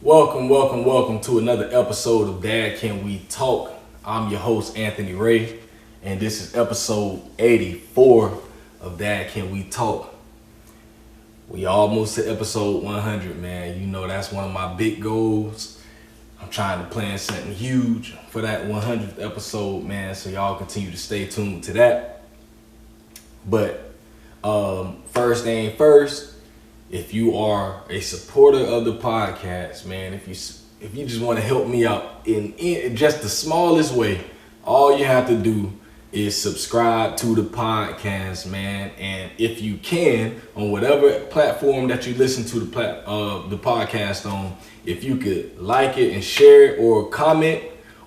Welcome to another episode of Dad Can We Talk. I'm your host, Anthony Ray, and this is episode 84 of Dad Can We Talk. We almost to episode 100, man. You know, that's one of my big goals. I'm trying to plan something huge for that 100th episode, man, so y'all continue to stay tuned to that. But first thing first, if you are a supporter of the podcast, man, if you just want to help me out in just the smallest way, all you have to do is subscribe to the podcast, man. And if you can, on whatever platform that you listen to the podcast on, if you could like it and share it or comment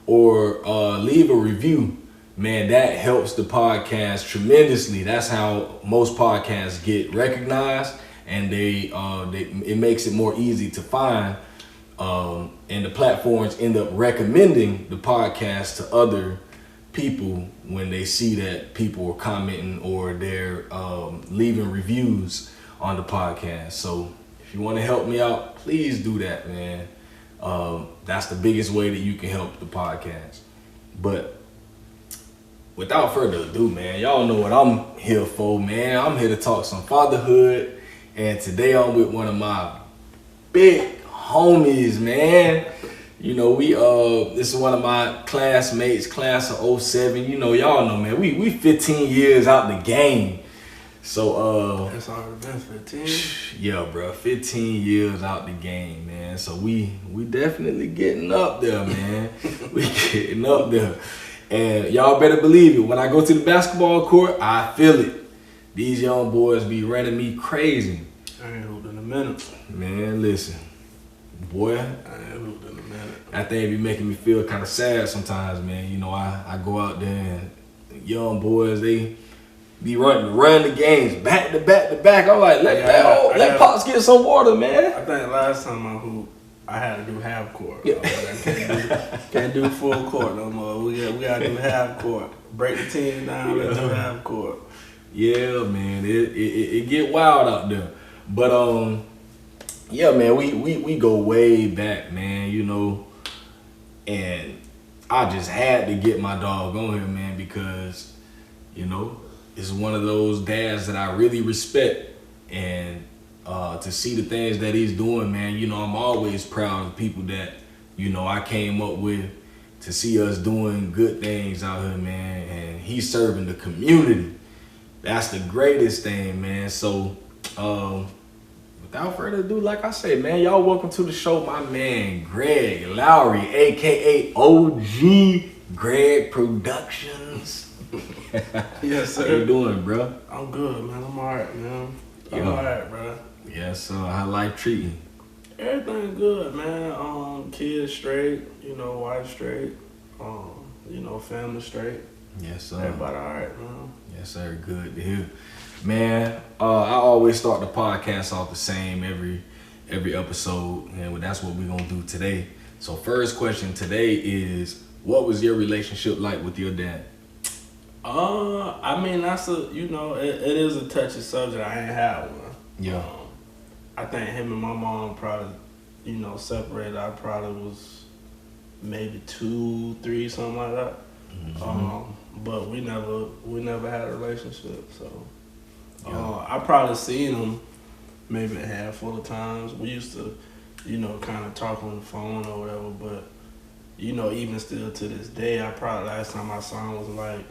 or leave a review, man, that helps the podcast tremendously. That's how most podcasts get recognized, and it makes it more easy to find. And the platforms end up recommending the podcast to other people when they see that people are commenting or they're leaving reviews on the podcast. So if you want to help me out, please do that, man. That's the biggest way that you can help the podcast. But without further ado, man, y'all know what I'm here for, man. I'm here to talk some fatherhood. And today I'm with one of my big homies, man. You know, this is one of my classmates, class of 07. You know, y'all know, man, we 15 years out the game. So, that's already been 15? Yeah, bro, 15 years out the game, man. So we definitely getting up there, man. We getting up there. And y'all better believe it. When I go to the basketball court, I feel it. These young boys be running me crazy. I ain't hooped in a minute. Man, listen. Boy, I ain't hooped in a minute. That thing be making me feel kind of sad sometimes, man. You know, I go out there and young boys, they be running the games back to back. I'm like, let Pops get some water, man. I think last time I hooped, I had to do half court. Yeah. I can't do full court no more. We gotta do half court. Break the team down, let's do half court. Yeah, man, it get wild out there. But yeah, man, we go way back, man, you know. And I just had to get my dog on here, man, because, you know, it's one of those dads that I really respect. And to see the things that he's doing, man, you know, I'm always proud of people that, you know, I came up with to see us doing good things out here, man. And he's serving the community. That's the greatest thing, man. So, without further ado, like I said, man, y'all welcome to the show, my man, Greg Lowery, a.k.a. OG Greg Productions. Yes, sir. How you doing, bro? I'm good, man. I'm all right, man. I'm all right, bro. Yes, sir. How life treating? Everything good, man. Kids straight, you know, wife straight, you know, family straight. Yes, sir. Everybody all right, man. Yes, sir. Good to hear. Man, I always start the podcast off the same every episode, and that's what we're going to do today. So first question today is, what was your relationship like with your dad? I mean, that's it is a touchy subject. I ain't had one. Yeah. I think him and my mom probably, you know, separated. I probably was maybe 2, 3, something like that. Mm-hmm. But we never had a relationship. So I probably seen him maybe a handful of times. We used to, you know, kind of talk on the phone or whatever. But you know, even still to this day, last time I saw him was like,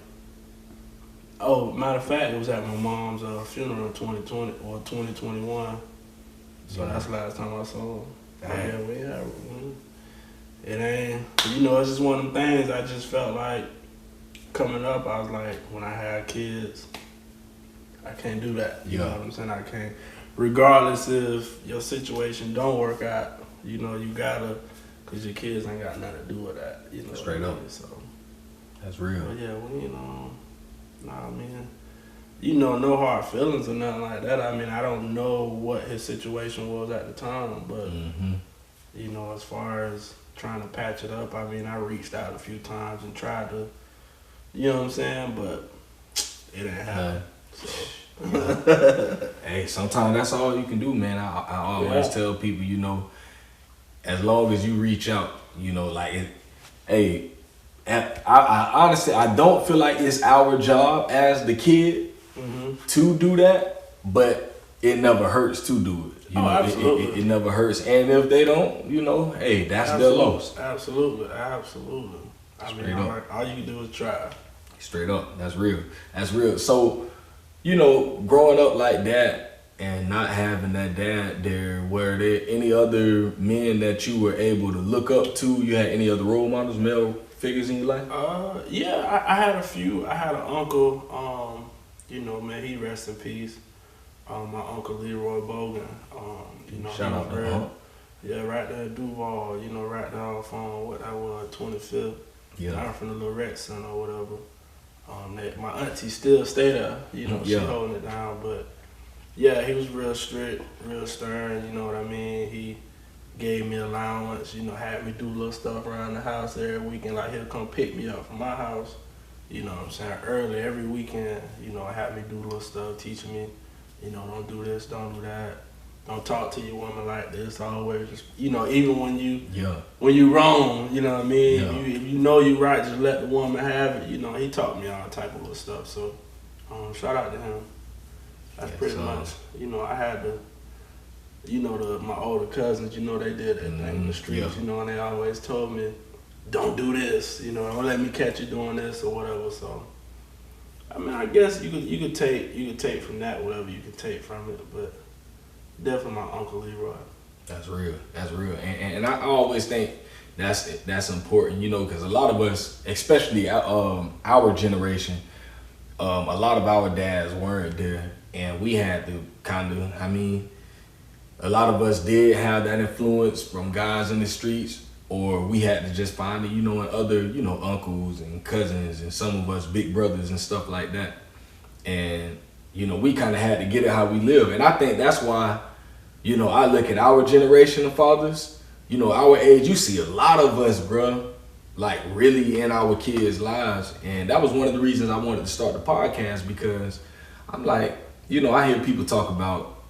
oh, matter of fact, it was at my mom's funeral in 2020 or 2021. So that's the last time I saw him. Yeah, we had one. It ain't, you know, it's just one of them things. I just felt like coming up, I was like, when I had kids, I can't do that. You know what I'm saying? I can't. Regardless if your situation don't work out, you know, you gotta, because your kids ain't got nothing to do with that. You know, straight up. So That's real. But yeah, we, you know, nah, man. You know, no hard feelings or nothing like that. I mean, I don't know what his situation was at the time, but, you know, as far as trying to patch it up, I mean, I reached out a few times and tried to, you know what I'm saying, but it didn't happen. So. Hey, sometimes that's all you can do, man. I always tell people, you know, as long as you reach out, you know, like, hey, I honestly, I don't feel like it's our job as the kid to do that, but it never hurts to do it. You know, absolutely. It never hurts. And if they don't, you know, hey, that's their loss. Absolutely. I Straight mean, up. all you can do is try. Straight up. That's real. That's real. So, you know, growing up like that and not having that dad there, were there any other men that you were able to look up to? You had any other role models, male figures in your life? Yeah, I had a few. I had an uncle, you know, man, he rest in peace. My uncle Leroy Bogan, you know, Shout out to Uncle. Yeah, right there at Duval, you know, right there off on what that was, 25th. Yeah. Down from the Lorette Center or whatever. My auntie still stay there, you know, she holding it down, but yeah, he was real strict, real stern, you know what I mean? He gave me allowance, you know, had me do little stuff around the house every weekend, like he'll come pick me up from my house, you know what I'm saying, early every weekend, you know, had me do little stuff, teaching me, you know, don't do this, don't do that. Don't talk to your woman like this. Always, just, you know, even when you wrong, you know what I mean. Yeah. If you know you right, just let the woman have it. You know, he taught me all type of little stuff. So, shout out to him. That's pretty much. You know, I had to. You know, my older cousins. You know, they did that thing in the streets. Yeah. You know, and they always told me, "Don't do this." You know, don't let me catch you doing this or whatever. So, I mean, I guess you could take from that whatever you could take from it, but. Definitely my Uncle Leroy. That's real. That's real. And I always think that's important, you know, because a lot of us, especially our generation, a lot of our dads weren't there, and we had to kind of, I mean, a lot of us did have that influence from guys in the streets, or we had to just find it, you know, in other, you know, uncles and cousins and some of us big brothers and stuff like that. And you know, we kind of had to get it how we live. And I think that's why, you know, I look at our generation of fathers, you know, our age, you see a lot of us, bruh, like really in our kids' lives. And that was one of the reasons I wanted to start the podcast, because I'm like, you know, I hear people talk about,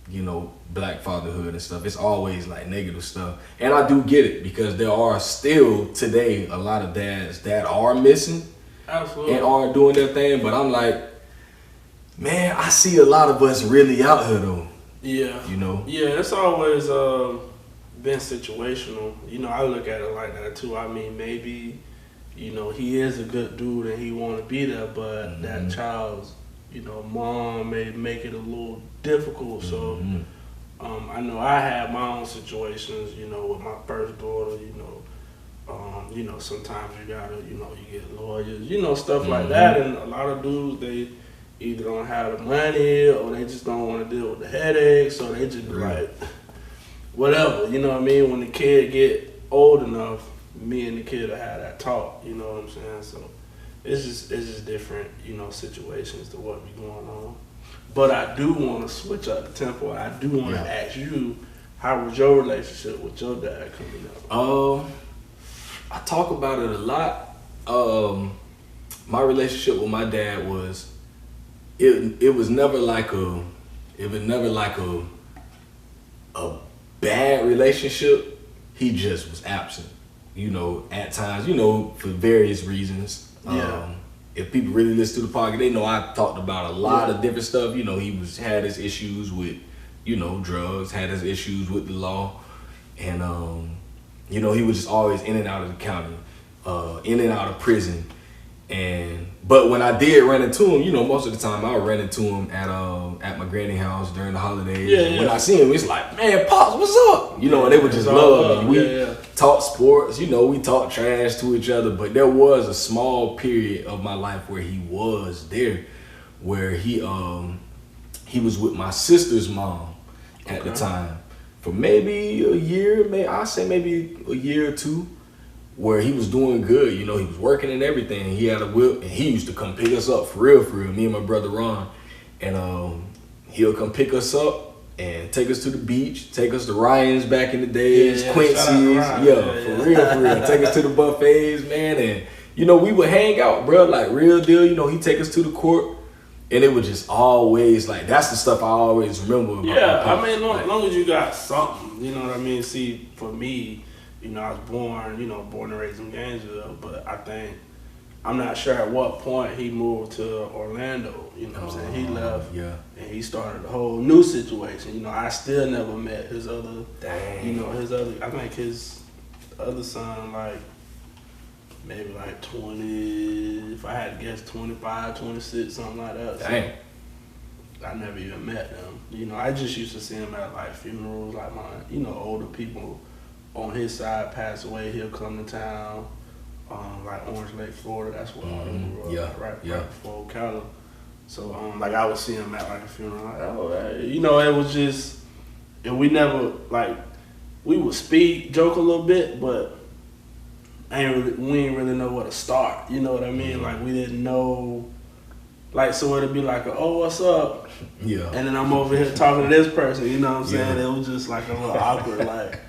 you know, black fatherhood and stuff. It's always like negative stuff. And I do get it, because there are still today a lot of dads that are missing. Absolutely. And are doing their thing. But I'm like, man, I see a lot of us really out here though. Yeah. You know? Yeah, it's always been situational. You know, I look at it like that too. I mean, maybe, you know, he is a good dude and he want to be there, but that child's, you know, mom may make it a little difficult. So, I know I had my own situations, you know, with my first daughter, you know, sometimes you gotta, you know, you get lawyers, you know, stuff like that. And a lot of dudes, they either don't have the money or they just don't want to deal with the headaches, so they just be like, whatever, you know what I mean? When the kid get old enough, me and the kid will have that talk, you know what I'm saying? So it's just different, you know, situations to what be going on. But I do want to switch up the tempo. I do want to ask you, how was your relationship with your dad coming up? I talk about it a lot. My relationship with my dad was, it was never like a bad relationship. He just was absent, you know, at times, you know, for various reasons. If people really listen to the podcast, they know I talked about a lot of different stuff. You know, he had his issues with, you know, drugs, had his issues with the law, and you know, he was just always in and out of the county, in and out of prison. But when I did run into him, you know, most of the time I would run into him at my granny house during the holidays. And when I see him, it's like, man, Pops, what's up? You know, and they would just love me. We talked sports, you know, we talked trash to each other. But there was a small period of my life where he was there, where he was with my sister's mom at the time for maybe a year, maybe a year or two. Where he was doing good, you know, he was working and everything. He had a whip, and he used to come pick us up for real, me and my brother Ron. And he'll come pick us up and take us to the beach, take us to Ryan's back in the days, Quincy's, for real. Take us to the buffets, man. And, you know, we would hang out, bro, like real deal. You know, he'd take us to the court, And it was just always like, that's the stuff I always remember about Yeah, my I mean, like, long as you got something, you know what I mean? See, for me, you know, I was born and raised in Gainesville, but I think, I'm not sure at what point he moved to Orlando, you know what I'm saying? He left, and he started a whole new situation. You know, I still never met his other, I think his other son, like, maybe like 20, if I had to guess, 25, 26, something like that. Dang. So I never even met them. You know, I just used to see him at like funerals, like my, older people on his side pass away, he'll come to town. Like Orange Lake, Florida, that's where all them grew up, right before Ocala. So, like I would see him at like a funeral, like, it was just, and we never, like, we would speak, joke a little bit, but we ain't really know where to start, you know what I mean? Like, we didn't know, like, so it'd be like, oh, what's up? Yeah. And then I'm over here talking to this person, you know what I'm saying? It was just like a little awkward, like,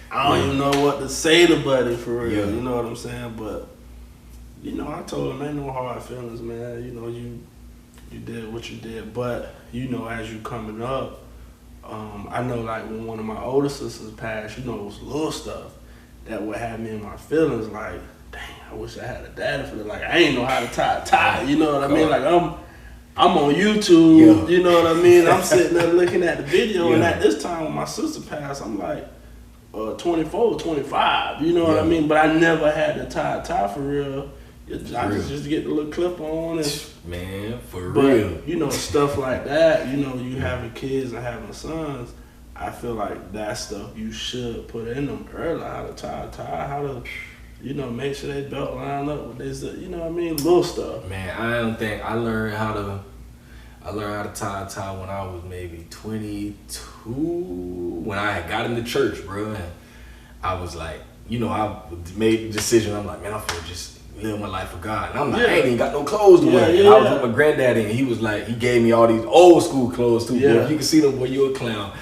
I don't even know what to say to Buddy for real, you know what I'm saying? But, I told him, ain't no hard feelings, man. You know, you did what you did. But, as you coming up, I know, like, when one of my older sisters passed, it was little stuff that would have me in my feelings, like, dang, I wish I had a daddy for that. Like, I ain't know how to tie a tie, you know what I mean? Like, I'm on YouTube, you know what I mean? I'm sitting there looking at the video, and at this time when my sister passed, I'm like, 24, 25, you know what I mean? But I never had to tie a tie for real. I just get the little clip on and man, for real. Stuff like that, you having kids and having sons, I feel like that stuff you should put in them early, how to tie a tie, how to, make sure they belt line up with this, you know what I mean? Little stuff. Man, I don't think I learned how to tie a tie when I was maybe 22, when I had got into church, bro. And I was like, I made the decision. I'm like, man, I'm gonna just live my life for God. And I'm like, I ain't even got no clothes to wear. And I was with my granddaddy, and he was like, he gave me all these old school clothes too. Boy. You can see them, boy, you a clown.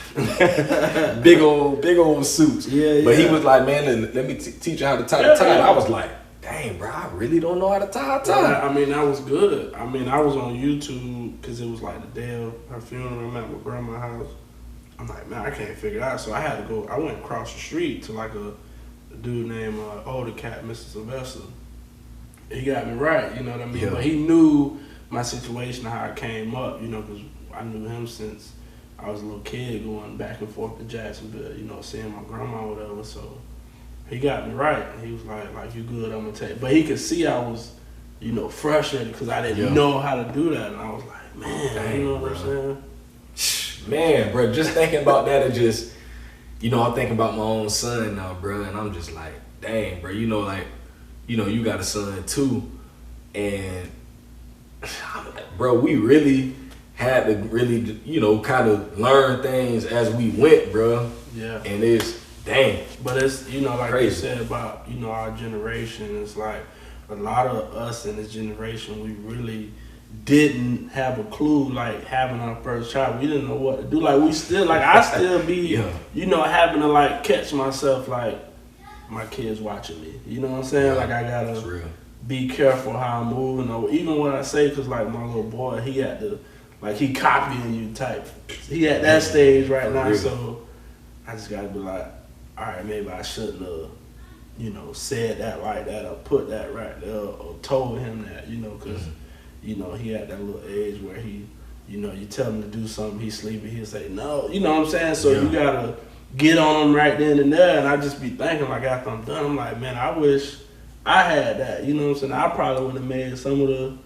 big old suits. But he was like, man, let me teach you how to tie a tie. And I was like, dang, bro, I really don't know how to tie a tie. I mean, that was good. I mean, I was on YouTube because it was like the day of her funeral. I'm at my grandma's house. I'm like, man, I can't figure it out. So I had to go. I went across the street to like a dude named Older Cat, Mr. Sylvester. He got me right, you know what I mean? Yeah. But he knew my situation, how I came up, because I knew him since I was a little kid going back and forth to Jacksonville, seeing my grandma or whatever. So he got me right. He was like, you good, I'm going to take. But he could see I was, frustrated because I didn't know how to do that. And I was like, man, dang, you know what I'm saying? Man, bro, just thinking about that, it just, I'm thinking about my own son now, bro, and I'm just like, dang, bro, you got a son too, and bro, we really had to really, kind of learn things as we went, bro. Yeah. And it's, dang. But it's, like crazy. You said about, our generation, it's like a lot of us in this generation, we really didn't have a clue, like having our first child. We didn't know what to do. Like I still be, having to like catch myself, like my kids watching me. You know what I'm saying? Like I gotta be careful how I'm moving, or even what I say, cause like my little boy, he had to, like he copying you type. He at that stage right now, so I just gotta be like, all right, maybe I shouldn't have, said that like that, or put that right there, or told him that, cause. He had that little age where he, you tell him to do something, he's sleeping, he'll say no. You know what I'm saying? So you gotta get on him right then and there. And I just be thinking, like, after I'm done, I'm like, man, I wish I had that. You know what I'm saying? I probably would have made some of the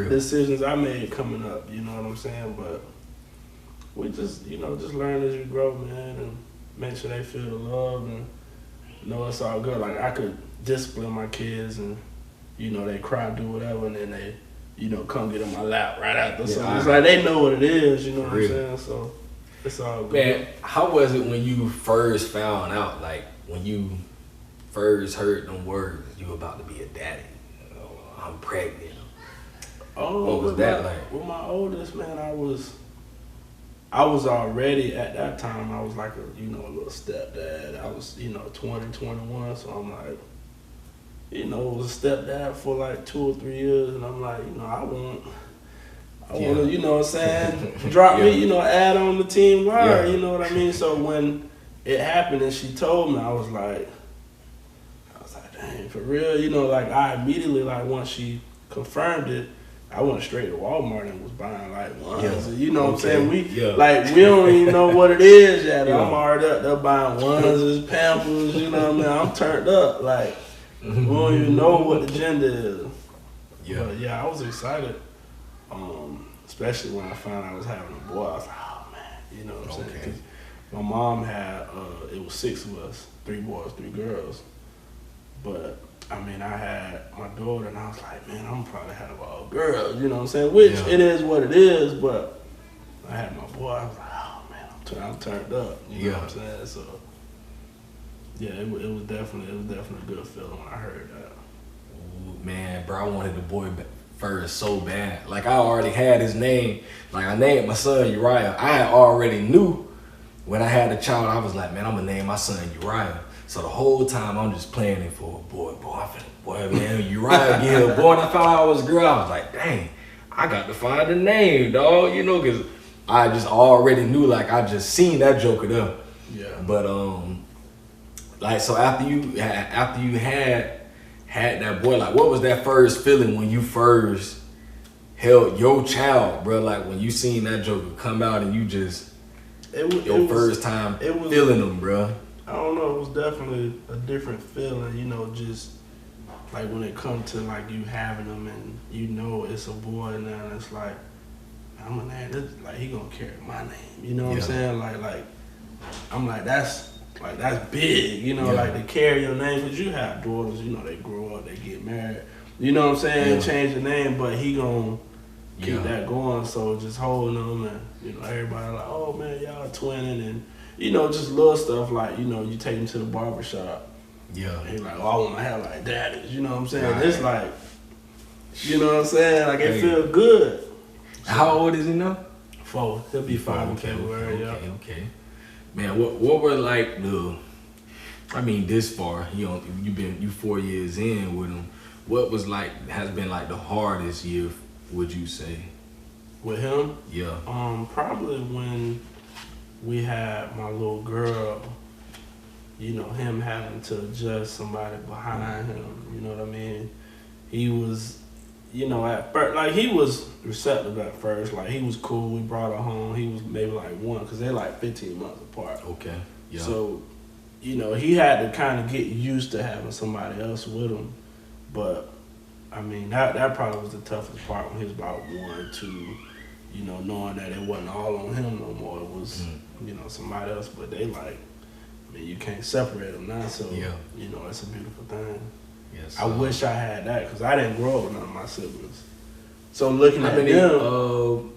decisions I made coming up. You know what I'm saying? But we just, just learn as you grow, man, and make sure they feel the love and know it's all good. Like, I could discipline my kids and, they cry, do whatever, and then they, come get on my lap right after. So it's like they know what it is, you know what I'm saying? So it's all good. Man, how was it when you first found out, like when you first heard them words, you were about to be a daddy? I'm pregnant. Oh, what was that like? With my oldest, man, I was already at that time, I was like a little stepdad. I was, 20, 21, so I'm like, was a stepdad for like 2 or 3 years, and I'm like, I I want to, you know what I'm saying, drop me, you know, add on the team wire, you know what I mean? So when it happened and she told me, I was like, dang, for real, you know, like I immediately, like once she confirmed it, I went straight to Walmart and was buying like ones. You know what I'm saying? We like we don't even know what it is yet. I'm already up there buying onesies, Pampers, you know what I mean? I'm turned up. Like we don't even know what the gender is. But yeah, I was excited. Especially when I found out I was having a boy. I was like, oh man, you know what I'm saying? 'Cause my mom had it was 6 of us, 3 boys, 3 girls. But I mean, I had my daughter, and I was like, man, I'm probably have all girls, you know what I'm saying? Which it is what it is, but I had my boy. I was like, oh man, I'm turned up, you know what I'm saying? So yeah, it was definitely a good feeling when I heard that. Ooh, man, bro, I wanted the boy first so bad. Like I already had his name. Like I named my son Uriah. I already knew when I had a child. I was like, man, I'm gonna name my son Uriah. So the whole time I'm just planning for a boy. Boy, man, Uriah get a boy. And I found out I was a girl. I was like, dang, I got to find a name, dog. You know, because I just already knew, like, I just seen that joker there. Yeah. But, like, so after you had that boy, like, what was that first feeling when you first held your child, bro? Like, when you seen that joker come out and you just, first time feeling him, bro. I don't know, it was definitely a different feeling, you know, just like when it comes to like you having them and you know it's a boy now, and it's like, I'm gonna name this, like he gonna carry my name, you know what I'm saying? Like I'm like, that's big, you know, like to carry your name, because you have daughters, you know, they grow up, they get married, you know what I'm saying, change the name, but he gonna keep that going, so just holding them and, you know, everybody like, oh man, y'all twinning, and you know, just little stuff like, you know, you take him to the barbershop. Yeah. And he's like, oh, I want to have like daddies. You know what I'm saying? Right. It's like, you know what I'm saying? Like, it feel good. So, how old is he now? 4. He'll be 5 in February, Okay. Man, what were like this far, you 4 years in with him. What was like, has been like the hardest year, would you say? With him? Yeah. Probably when we had my little girl, you know, him having to adjust somebody behind him, you know what I mean? He was, you know, at first, like he was receptive at first, like he was cool, we brought her home, he was maybe like 1, because they're like 15 months apart. Okay, yeah. So, you know, he had to kind of get used to having somebody else with him, but, I mean, that probably was the toughest part when he was about 1, 2, you know, knowing that it wasn't all on him no more. It was, you know, somebody else. But they like, I mean, you can't separate them now. So, you know, it's a beautiful thing. Yes. I wish I had that, because I didn't grow up with none of my siblings. So looking at them,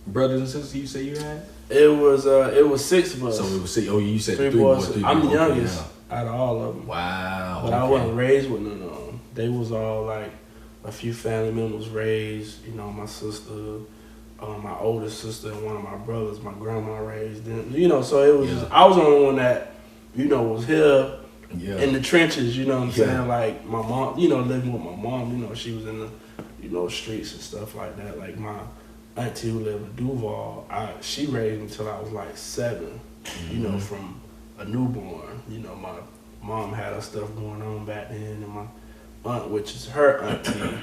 brothers and sisters you say you had? It was 6 of us. So it was 6. Oh, you said 3 boys. 3 I'm the youngest out of all of them. Wow. But I wasn't raised with none of them. They was all like, a few family members raised, you know, my sister, my oldest sister, and one of my brothers, my grandma raised them. You know, so it was just, I was the only one that, you know, was here in the trenches, you know what I'm saying? Like my mom, you know, living with my mom, you know, she was in the, you know, streets and stuff like that. Like my auntie who lived in Duval, she raised me until I was like 7, you know, from a newborn. You know, my mom had her stuff going on back then, and my aunt, which is her auntie,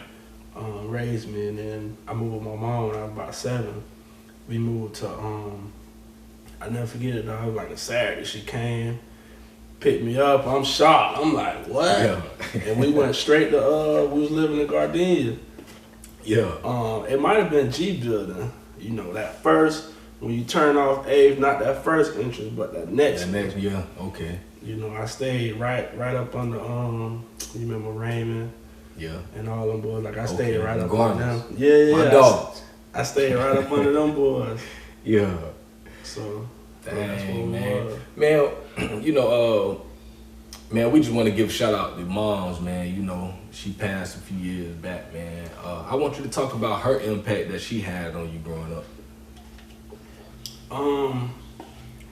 raised me, and then I moved with my mom when I was about 7. We moved to, I never forget it, though, it was like a Saturday. She came, picked me up, I'm shocked. I'm like, what? Yeah. And we went straight to, we was living in Gardenia. Yeah. It might have been G building, you know, that first, when you turn off 8th, not that first entrance, but that next one. Yeah, okay. You know, I stayed right up under, you remember Raymond? Yeah. And all them boys. Like, I stayed right up under them. Yeah. My dogs. I stayed right up under them boys. Yeah. So, dang, man, you know, man, we just want to give a shout out to moms, man. You know, she passed a few years back, man. I want you to talk about her impact that she had on you growing up.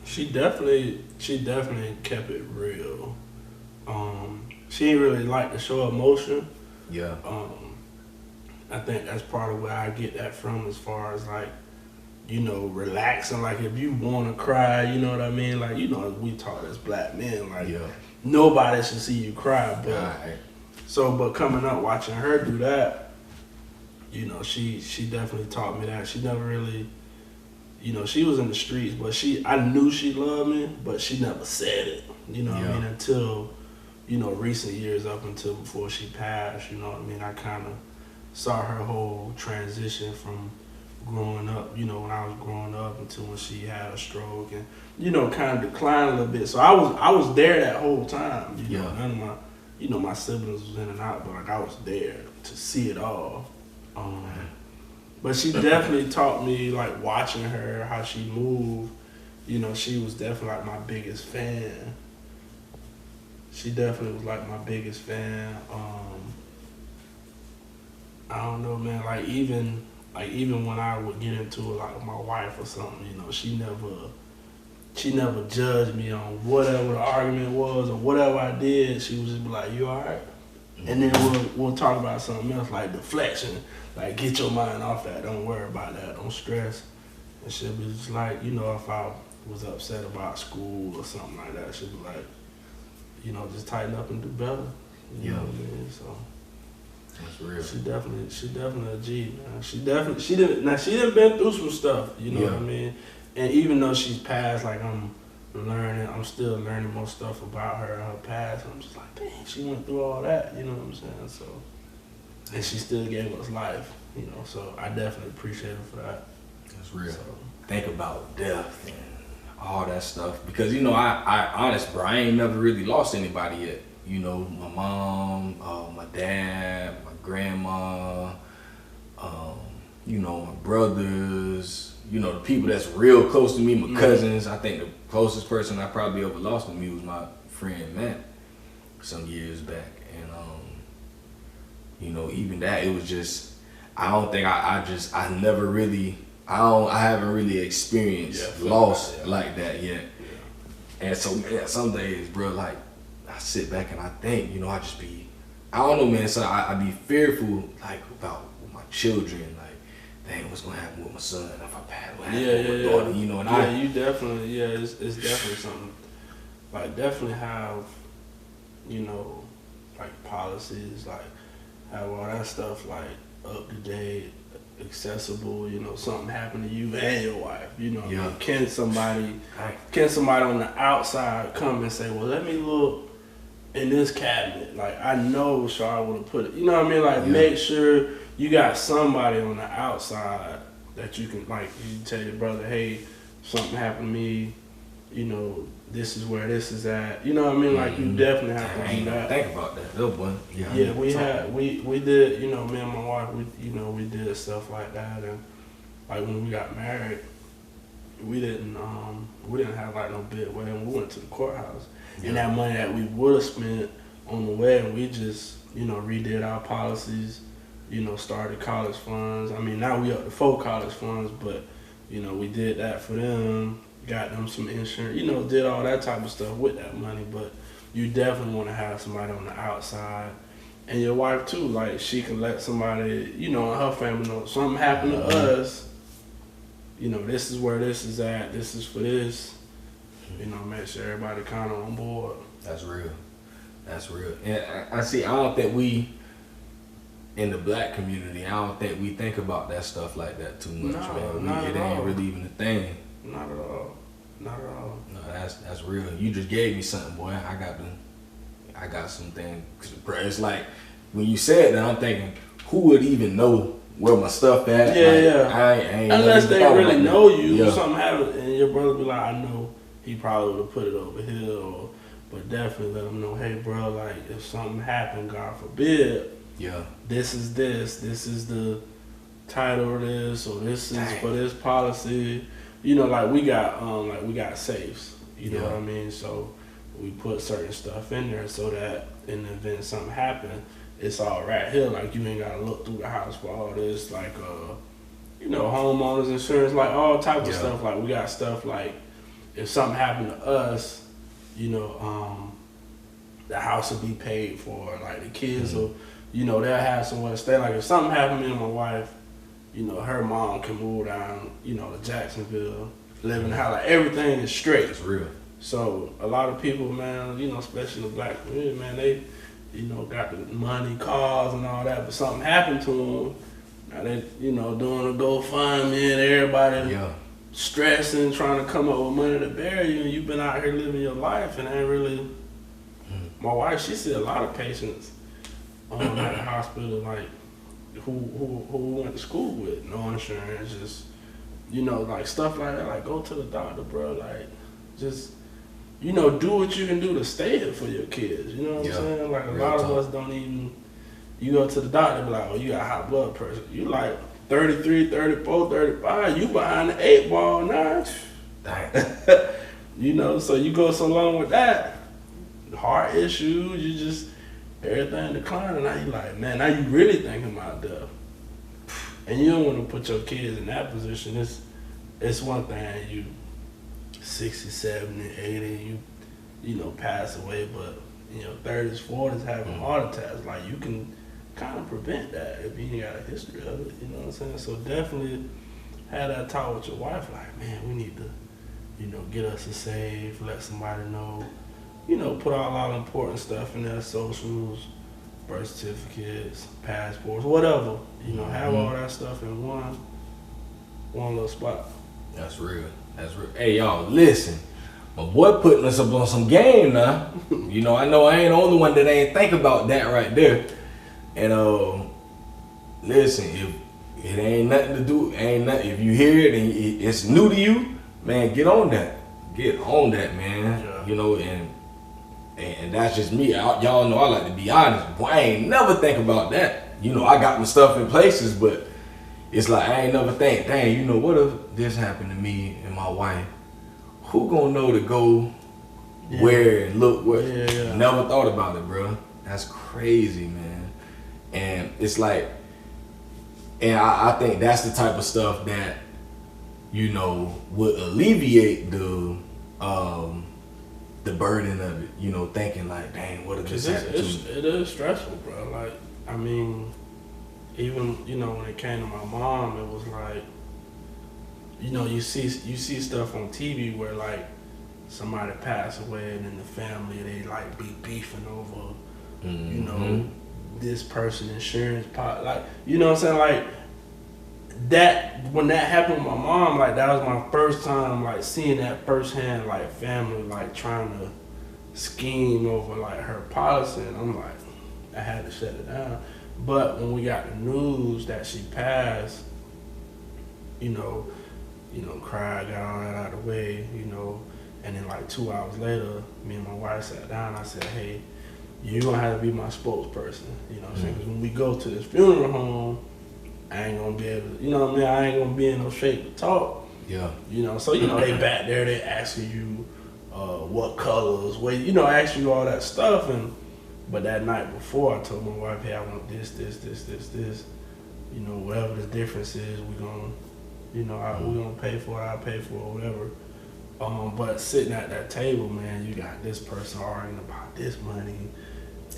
She definitely kept it real. She didn't really like to show emotion. Yeah. I think that's part of where I get that from, as far as like, you know, relaxing. Like if you want to cry, you know what I mean? Like, you know, we taught as black men, like nobody should see you cry. But but coming up watching her do that, you know, she definitely taught me that. She never really, you know, she was in the streets, but I knew she loved me, but she never said it. You know what I mean? Until, you know, recent years, up until before she passed, you know what I mean? I kind of saw her whole transition from growing up, you know, when I was growing up until when she had a stroke and, you know, kind of declined a little bit. So I was there that whole time. You know, none of my, you know, my siblings was in and out, but like I was there to see it all. But she definitely taught me, like watching her, how she moved. You know, she was definitely like my biggest fan. She definitely was like my biggest fan. I don't know, man. Like even when I would get into it, like with my wife or something, you know, she never judged me on whatever the argument was or whatever I did. She would just be like, "You all right?" And then we'll talk about something else, like deflection. Like, get your mind off that. Don't worry about that. Don't stress. And she'll be just like, you know, if I was upset about school or something like that, she'll be like, you know, just tighten up and do better. You know what I mean? So that's real. She definitely a G, man. She done been through some stuff, you know what I mean? And even though she's passed, like I'm still learning more stuff about her and her past. I'm just like, dang, she went through all that, you know what I'm saying? So, and she still gave us life, you know, so I definitely appreciate her for that. That's real. So, think about death and all that stuff. Because, you know, I honest, bro, I ain't never really lost anybody yet. You know, my mom, my dad, my grandma, you know, my brothers, you know, the people that's real close to me, my cousins. I think the closest person I probably ever lost to me was my friend Matt some years back. And, you know, even that, it was just, I don't think I haven't really experienced loss like that yet. And so, man, some days, bro, like, I sit back and I think, you know, I don't know, man, so I be fearful, like, about my children, like, dang, what's gonna happen with my son if I pass, what happened with my daughter, you know, and you definitely, it's definitely something, like, definitely have, you know, like, policies, like, have all that stuff, like, up to date, accessible, you know, something happened to you and your wife, you know, I mean, can somebody on the outside come and say, well, let me look in this cabinet, like, I know Shar would have put it, you know what I mean, like, make sure you got somebody on the outside that you can, like, you tell your brother, hey, something happened to me, you know, this is where this is at, you know what I mean, like, you definitely have to do that. Think about that, little boy. We did, you know, me and my wife, we did stuff like that, and like when we got married, we didn't have like no big wedding. We went to the courthouse, and that money that we would have spent on the wedding, we just, you know, redid our policies, you know, started college funds. I mean, now we up to 4 college funds, but you know, we did that for them, got them some insurance, you know, did all that type of stuff with that money. But you definitely want to have somebody on the outside, and your wife too, like, she can let somebody, you know, in her family know something happened to us. You know, this is where this is at. This is for this. You know, make sure everybody kind of on board. That's real. That's real. And I don't think we, in the black community, I don't think we think about that stuff like that too much, man. It ain't really even a thing. Not at all. Not at all. No, that's real. You just gave me something, boy. I got something. It's like, when you said that, I'm thinking, who would even know where my stuff at? I ain't unless they really know you, something happened, and your brother be like, I know he probably would have put it over here, but definitely let him know, hey, bro, like, if something happened, God forbid, this is the title of this, or this is for this policy. You know, like, we got safes, you know what I mean? So we put certain stuff in there so that in the event something happened, it's all right here. Like, you ain't gotta look through the house for all this, like, you know, homeowners insurance, like, all types of stuff. Like, we got stuff like, if something happened to us, you know, the house will be paid for. Like, the kids will you know, they'll have somewhere to stay. Like if something happened to me and my wife, you know, her mom can move down, you know, to Jacksonville, live in the house. Like everything is straight. It's real. So a lot of people, man, you know, especially the black community, man, they, you know, got the money, cars, and all that. But something happened to them. Now they, you know, doing a GoFundMe and everybody stressing, trying to come up with money to bury you. And you've been out here living your life and ain't really. My wife, she see a lot of patients at the hospital, like who we went to school with, no insurance, just, you know, like stuff like that. Like go to the doctor, bro. Like just, you know, do what you can do to stay here for your kids. You know what I'm saying? Like a lot of us don't even. You go to the doctor, be like, oh, you got high blood pressure. You like 33, 34, 35. You behind the 8 ball now. You know, so you go so long with that. Heart issues, you just, everything declining. Now you like, man, now you really thinking about death. And you don't want to put your kids in that position. It's one thing, you 60, 70, 80, you know, pass away, but, you know, 30s, 40s having heart attacks. Like, you can kind of prevent that if you ain't got a history of it, you know what I'm saying? So definitely have that talk with your wife, like, man, we need to, you know, get us a safe, let somebody know. You know, put all our important stuff in their socials, birth certificates, passports, whatever. You know, have all that stuff in one little spot. That's real. That's real. Hey, y'all, listen. My boy putting us up on some game now. You know I ain't the only one that ain't think about that right there. And listen, if it ain't nothing to do, if you hear it and it's new to you, man, get on that. Get on that, man. Yeah. You know, and that's just me. Y'all know I like to be honest. Boy, I ain't never think about that. You know, I got my stuff in places, but it's like I ain't never think, dang, you know, what if this happened to me and my wife? Who gonna know to go where and look where? Never thought about it, bro. That's crazy, man. And it's like, and I think that's the type of stuff that, you know, would alleviate the burden of it, you know, thinking like, dang, what if this happened to me? It is stressful, bro. Like, I mean, even, you know, when it came to my mom, it was like, you know, you see stuff on TV where like somebody passed away and in the family they like be beefing over, you know, this person insurance pot, like, you know what I'm saying, like that. When that happened with my mom, like that was my first time like seeing that firsthand, like family like trying to scheme over like her policy, and I'm like, I had to shut it down. But when we got the news that she passed, you know, cried, got all that out of the way, you know, and then like 2 hours later, me and my wife sat down. I said, hey, you're gonna have to be my spokesperson, you know what I'm saying? Because when we go to this funeral home, I ain't gonna be able to, you know what I mean? I ain't gonna be in no shape to talk. Yeah. You know, so, you know, they back there, they asking you what colors, where, you know, ask you all that stuff. But that night before, I told my wife, hey, I want this. You know, whatever the difference is, we're gonna, you know, we're gonna pay for it, I'll pay for it, whatever. But sitting at that table, man, you got this person arguing about this money.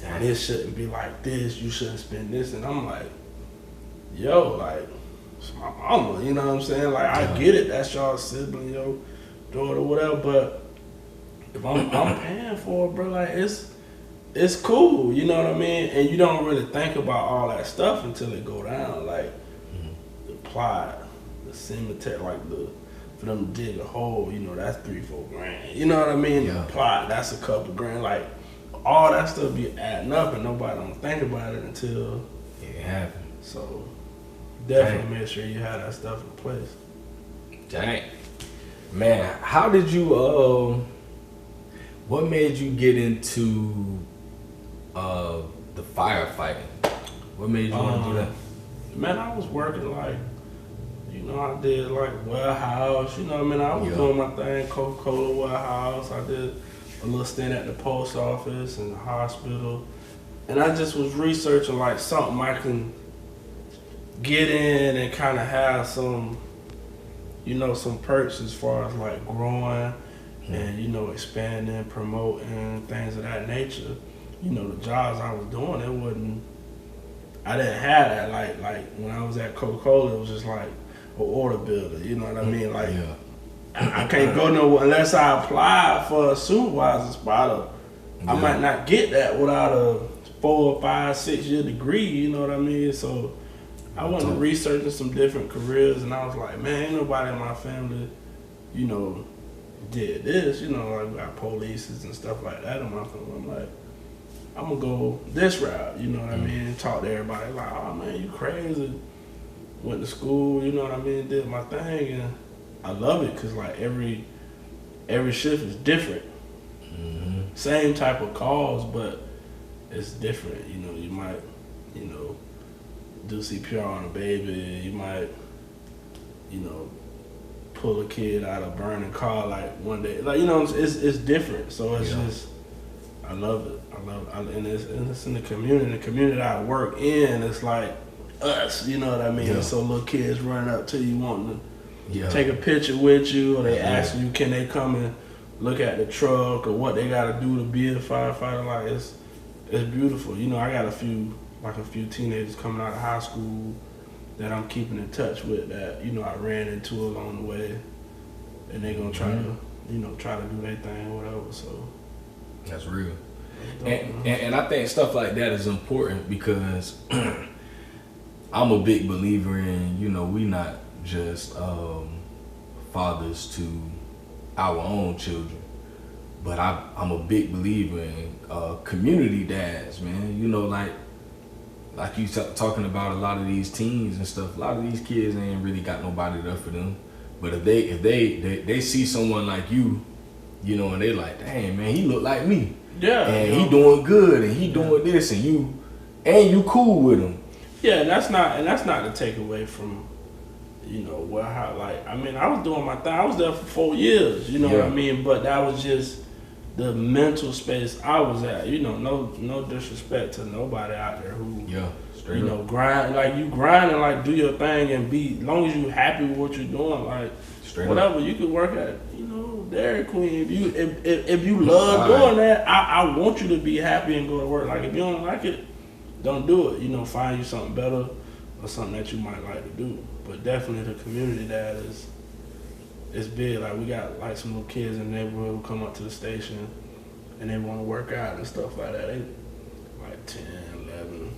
And this shouldn't be like this, you shouldn't spend this. And I'm like, yo, like, it's my mama, you know what I'm saying? Like, I get it, that's y'all sibling, yo, daughter, whatever, but if I'm paying for it, bro, like, it's cool, you know what I mean? And you don't really think about all that stuff until it go down, like, the plot, the cemetery, like, for them to dig a hole, you know, that's $3-4 grand, you know what I mean? The plot, that's a couple grand, like, all that stuff be adding up and nobody don't think about it until it happens. So definitely make sure you have that stuff in place. Dang. Man, how did you what made you get into the firefighting? What made you want to do that? Man, I was working like, you know, I did like warehouse, you know what I mean? I was doing my thing, Coca-Cola warehouse. I did a little stint at the post office and the hospital. And I just was researching like something I can get in and kind of have some, you know, some perks as far as like growing and, you know, expanding, promoting, things of that nature. You know, the jobs I was doing, it wasn't I didn't have that. Like when I was at Coca-Cola, it was just like an order builder. You know what I mean? Like I can't go nowhere unless I apply for a supervisor spot. I might not get that without a 4 or 5, 6 year degree. You know what I mean? So I went researching some different careers, and I was like, man, ain't nobody in my family, you know, did this. You know, like we got polices and stuff like that in my family. I'm like, I'm gonna go this route, you know what I mean? And talk to everybody like, oh man, you crazy. Went to school, you know what I mean? Did my thing, and I love it because like every shift is different. Same type of calls, but it's different. You know, you might, you know, do CPR on a baby. You might, you know, pull a kid out of a burning car like one day. Like, you know, it's different. So it's just, I love it. And it's in the community. The community that I work in, it's like us. You know what I mean? Yeah. So little kids running up to you wanting to take a picture with you, or they ask you, can they come and look at the truck, or what they got to do to be a firefighter. Like it's beautiful. You know, I got a few teenagers coming out of high school that I'm keeping in touch with that, you know, I ran into along the way, and they gonna try to, you know, try to do their thing or whatever. So that's real. And I think stuff like that is important because I'm a big believer in, you know, we not just fathers to our own children, but I'm a big believer in community dads, man. You know, like you talking about a lot of these teens and stuff. A lot of these kids ain't really got nobody there for them. But if they see someone like you, you know, and they like, dang man, he look like me. Yeah. And he doing good, and he doing this, and you cool with him. Yeah, and that's not to take away from, you know, I mean, I was doing my thing. I was there for 4 years, you know what I mean? But that was just the mental space I was at. You know, no disrespect to nobody out there who, you know, grind, like you grind and like do your thing and be, as long as you happy with what you're doing, like whatever, you could work at, you know, Dairy Queen. If you love doing that, I want you to be happy and go to work. Like if you don't like it, don't do it. You know, find you something better or something that you might like to do. But definitely the community that is big. Like we got like some little kids in the neighborhood who come up to the station and they want to work out and stuff like that. They like 10, 11.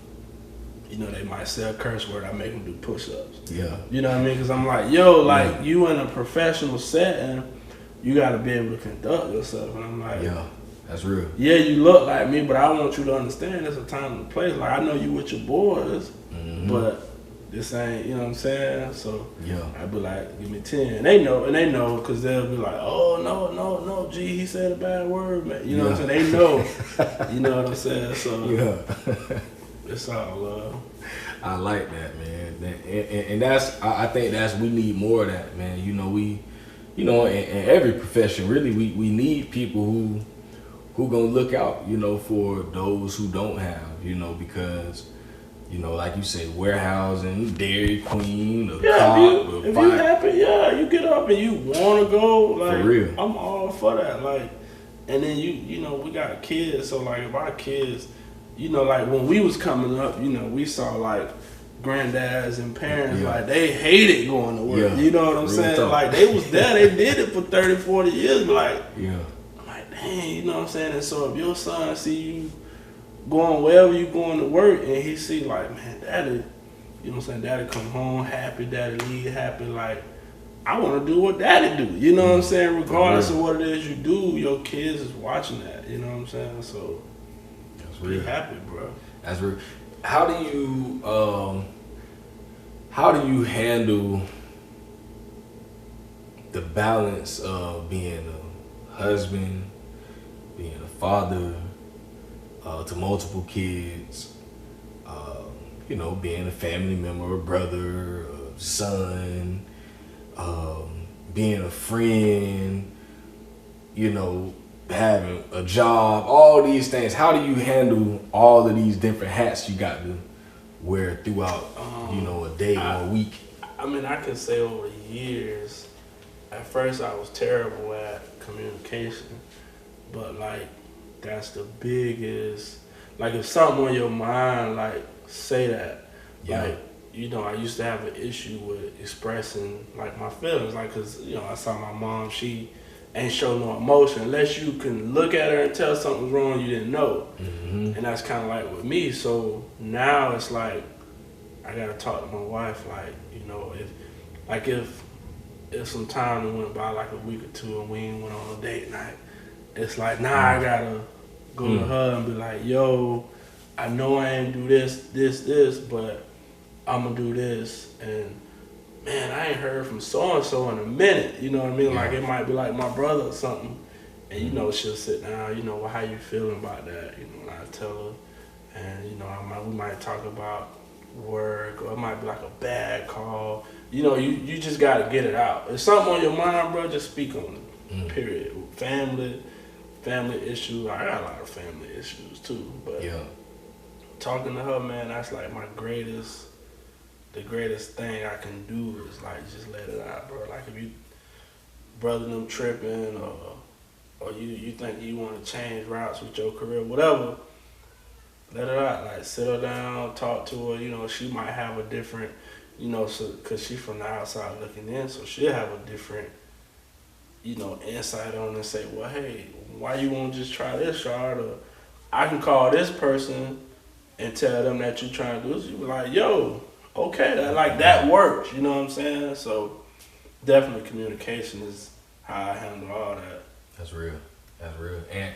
You know, they might say a curse word. I make them do push-ups. Yeah. You know what I mean? Because I'm like, yo, like you in a professional setting, you got to be able to conduct yourself. And I'm like, yeah, that's real. Yeah, you look like me, but I want you to understand there's a time and a place. Like I know you with your boys, but this ain't, you know what I'm saying? So I'd be like, give me 10. And they know, because they'll be like, oh, no, gee, he said a bad word, man. You know what I'm saying? They know. You know what I'm saying? So it's all love. I like that, man. And that's, I think that's, we need more of that, man. You know, in every profession, really, we need people who gonna look out, you know, for those who don't have, you know, because, you know, like you say, warehousing, Dairy Queen, if you happy, you get up and you want to go, like, for real. I'm all for that, like, and then you know, we got kids, so like, if our kids, you know, like when we was coming up, you know, we saw like granddads and parents, like they hated going to work, you know what I'm saying? Talk. Like they was there, they did it for 30, 40 years, but like, I'm like, dang, you know what I'm saying? And so if your son see you going wherever you going to work and he see like, man, daddy, you know what I'm saying, daddy come home happy, daddy leave happy, like I want to do what daddy do, you know what I'm saying? Regardless of what it is you do, your kids is watching that, you know what I'm saying? So that's be happy, bro. That's real. How do you handle the balance of being a husband, being a father to multiple kids, you know, being a family member, a brother, a son, being a friend, you know, having a job, all these things? How do you handle all of these different hats you got to wear throughout, you know, a day or a week? I mean, I can say over the years, at first I was terrible at communication, but like, that's the biggest, like if something on your mind, like say that, Yeah. Like, you know, I used to have an issue with expressing like my feelings, like, cause you know, I saw my mom, she ain't show no emotion unless you can look at her and tell something's wrong you didn't know, and that's kind of like with me. So now it's like I gotta talk to my wife, like, you know, if some time went by like a week or two and we ain't went on a date night, it's like I gotta go to her and be like, yo, I know I ain't do this, but I'm gonna do this, and man, I ain't heard from so and so in a minute. You know what I mean? Like, it might be like my brother or something, and you know, she'll sit down. You know, well, how you feeling about that? You know, and I tell her, and you know, we might talk about work, or it might be like a bad call. You know, you just gotta get it out. If something on your mind, bro, just speak on it. Period. Family issues. I got a lot of family issues too, but talking to her, man, that's like the greatest thing I can do is like just let it out, bro. Like, if you brother them tripping, or you think you want to change routes with your career, whatever, let it out. Like, sit her down, talk to her. You know, she might have a different, you know, so because she's from the outside looking in, so she'll have a different, you know, insight on it and say, well, hey, why you won't just try this, Shard? Or I can call this person and tell them that you're trying to do this. You be like, yo, okay, that works. You know what I'm saying? So definitely communication is how I handle all that. That's real. And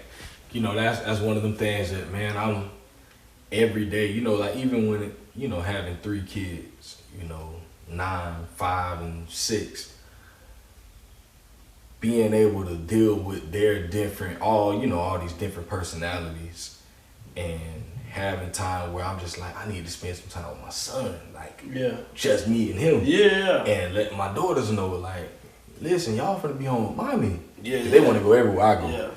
you know, that's one of them things that, man, I'm every day, you know, like even when you know, having 3 kids, you know, 9, 5, and 6, being able to deal with their different, all these different personalities, and having time where I'm just like, I need to spend some time with my son, like, just me and him, and let my daughters know, like, listen, y'all finna be home with mommy, they want to go everywhere I go,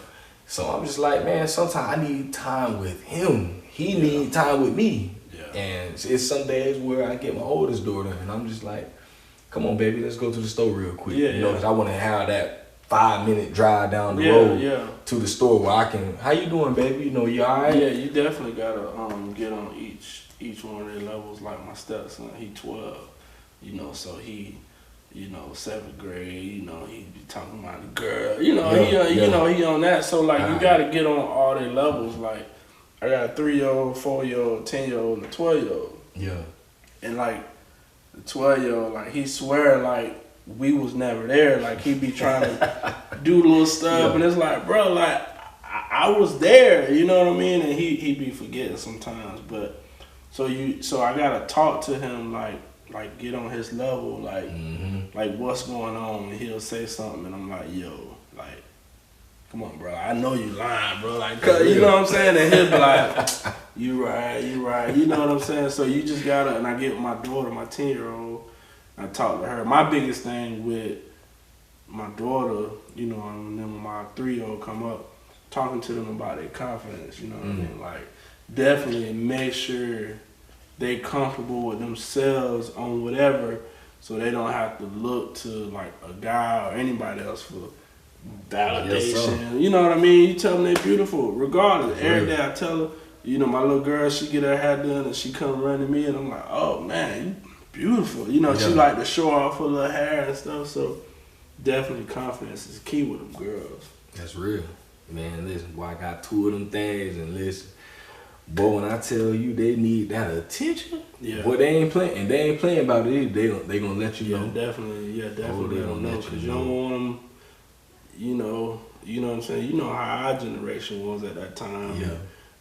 so I'm just like, man, sometimes I need time with him, he need time with me, and it's some days where I get my oldest daughter, and I'm just like, come on, baby, let's go to the store real quick, you know, because I want to have that 5-minute drive down the road to the store where I can, how you doing, baby? You know, you all right? Yeah, you definitely gotta get on each one of their levels. Like my stepson, he 12, you know, so he, you know, 7th grade, you know, he be talking about the girl, you know, you know, he on that. So like, you gotta get on all their levels. Like, I got a 3-year-old, 4-year-old, 10-year-old, and a 12-year-old. Yeah. And like the 12-year-old, like, he swear like we was never there. Like, he be trying to do little stuff, and it's like, bro, like, I was there, you know what I mean? And he be forgetting sometimes, but so I gotta talk to him, like get on his level, like like what's going on, and he'll say something, and I'm like, yo, like, come on, bro, I know you lying, bro, like, you know what I'm saying? And he'll be like, you right, you know what I'm saying? So you just gotta, and I get my daughter, my 10-year-old, I talk to her. My biggest thing with my daughter, you know, and then when my 3-year-old come up, talking to them about their confidence, you know what I mean? Like, definitely make sure they comfortable with themselves on whatever, so they don't have to look to like a guy or anybody else for validation. You know what I mean? You tell them they're beautiful, regardless. Every day I tell her, you know, my little girl, she get her hair done and she come running me, and I'm like, oh man, you beautiful. You know, she like to show off her little hair and stuff, so definitely confidence is key with them girls. That's real. Man, listen, boy, I got 2 of them things, and listen, boy, when I tell you they need that attention, boy, they ain't playing about it. They gonna let you know. Definitely they don't know, because you don't want them, you know what I'm saying? You know how our generation was at that time.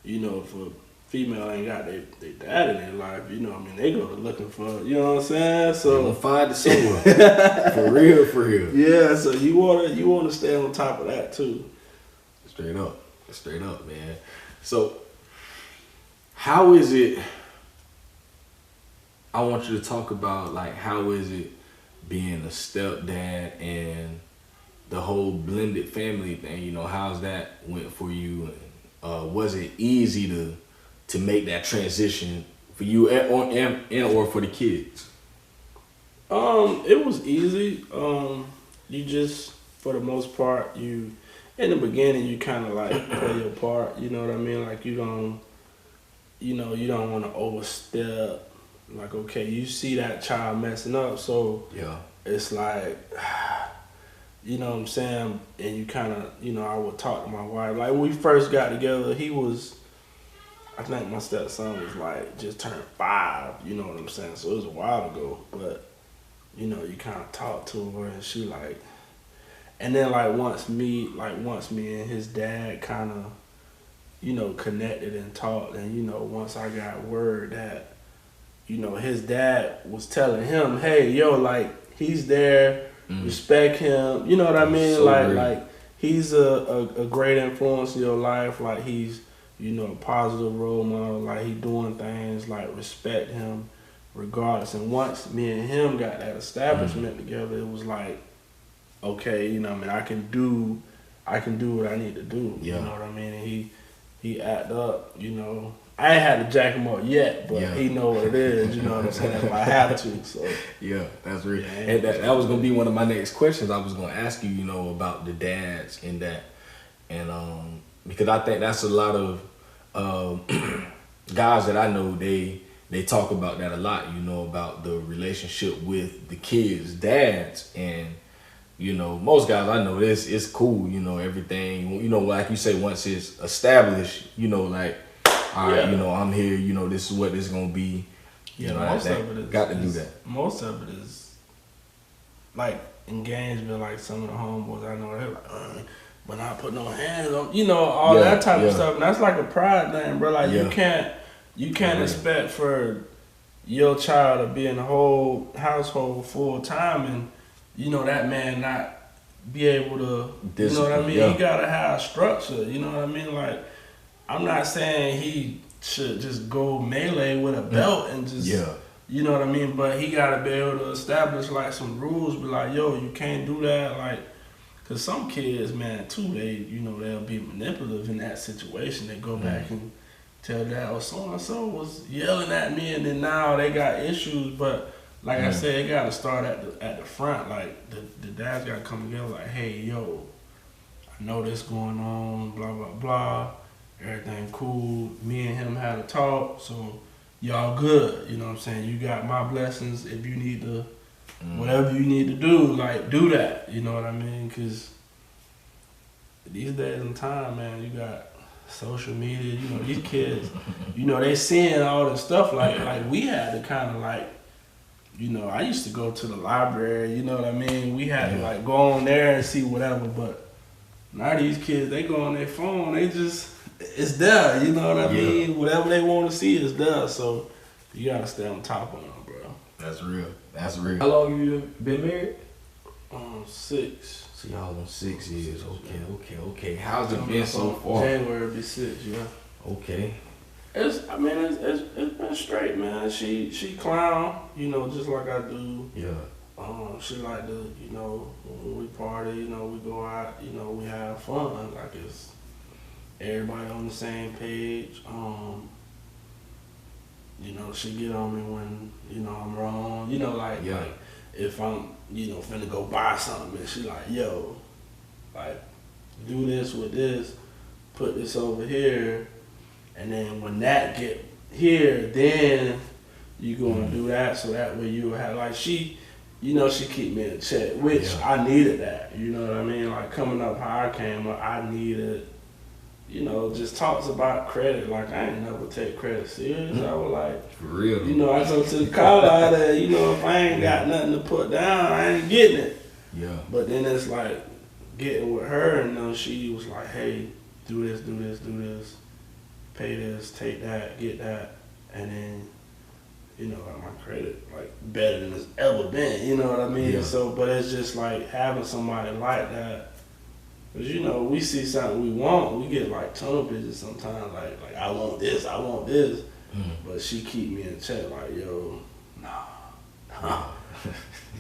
You know, if a female ain't got their dad in their life, you know what I mean, they go to looking for, you know what I'm saying? So they gonna find it somewhere. For real. Yeah, so you wanna stay on top of that too. Straight up, man. So how is it, I want you to talk about, like, how is it being a stepdad and the whole blended family thing, you know, how's that went for you? And was it easy to make that transition for you or for the kids? It was easy. You just, for the most part, in the beginning, you kind of like play your part. You know what I mean? Like, you don't want to overstep. Like, okay, you see that child messing up, so Yeah. it's like, you know what I'm saying? And you kind of, you know, I would talk to my wife. Like, when we first got together, I think my stepson was like, just turned 5, you know what I'm saying? So it was a while ago, but, you know, you kind of talk to her and she like, and then like once me and his dad kind of, you know, connected and talked, and, you know, once I got word that, you know, his dad was telling him, hey, yo, like, he's there, respect him, you know what I mean? So like he's a great influence in your life, like, he's, you know, a positive role model, like, he doing things, like, respect him regardless. And once me and him got that establishment together, it was like, okay, you know what I mean, I can do what I need to do, you know what I mean? And he act up, you know. I ain't had to jack him up yet, but he know what it is, you know what I'm saying, if I have to, so. Yeah, that's real. And that was going to be one of my next questions. I was going to ask you, you know, about the dads in that. And because I think that's a lot of guys that I know, they talk about that a lot, you know, about the relationship with the kids' dads. And, you know, most guys I know, it's cool, you know, everything, you know, like you say, once it's established, you know, like, all right, you know, I'm here, you know, this is what it's going to be. You know, most of it is, got to do that. Most of it is, like, engagement, like some of the homeboys I know, they're like, but not put no hands on, you know, all that type of stuff. And that's like a pride thing, bro. Like, you can't expect for your child to be in the whole household full time and, you know, that man not be able to, you know what I mean? He got to have structure, you know what I mean? Like, I'm not saying he should just go melee with a belt and just, you know what I mean? But he got to be able to establish, like, some rules, be like, yo, you can't do that, like, because some kids, man, too, they, you know, they'll be manipulative in that situation. They go back and tell dad, oh, so-and-so was yelling at me, and then now they got issues. But like I said, it got to start at the front. Like, the dad's got to come together like, hey, yo, I know this going on, blah, blah, blah. Everything cool. Me and him had a talk, so y'all good. You know what I'm saying? You got my blessings. If you need to, whatever you need to do, like, do that. You know what I mean? Because these days and time, man, you got social media. You know, these kids, you know, they seeing all this stuff. Like we had to kind of, like, you know, I used to go to the library. You know what I mean? We had to, like, go on there and see whatever. But now these kids, they go on their phone. They just, it's there. You know what I mean? Whatever they want to see is there. So you gotta stay on top of them, bro. That's real. That's real. How long have you been married? 6. So y'all on 6 years. Okay. How's it been so far? January will be 6, yeah. Okay. It's been straight, man. She clown, you know, just like I do. Yeah. She like to, you know, when we party, you know, we go out, you know, we have fun. Like, it's everybody on the same page. You know, she get on me when, you know, I'm wrong. You know, like if I'm, you know, finna go buy something and she like, yo, like, do this with this, put this over here, and then when that get here, then you gonna do that, so that way you have, like, she, you know, she keep me in check, which I needed that, you know what I mean? Like, coming up how I came up, I needed, you know, just talks about credit. Like, I ain't never take credit serious. I was like, for real. You know, I go to the call out there, you know, if I ain't got nothing to put down, I ain't getting it. Yeah. But then it's like getting with her, and, you know, she was like, hey, do this, pay this, take that, get that, and then, you know, my credit, like, better than it's ever been, you know what I mean? Yeah. So, but it's just like having somebody like that. Cause, you know, we see something we want, we get like tunnel vision sometimes, like I want this, but she keep me in check, like, yo, nah.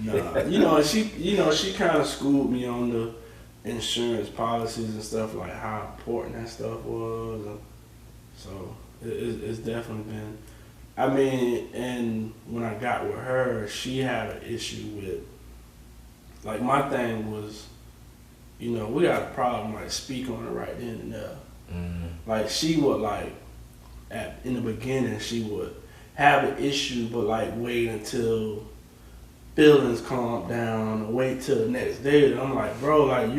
You know, and she kind of schooled me on the insurance policies and stuff, like how important that stuff was. And so it's definitely been. I mean, and when I got with her, she had an issue with, like, my thing was, you know, we got a problem, like, speak on it right then and there. Like, she would, like, in the beginning, she would have an issue, but like wait until feelings calm down, or wait till the next day. And I'm like, bro, like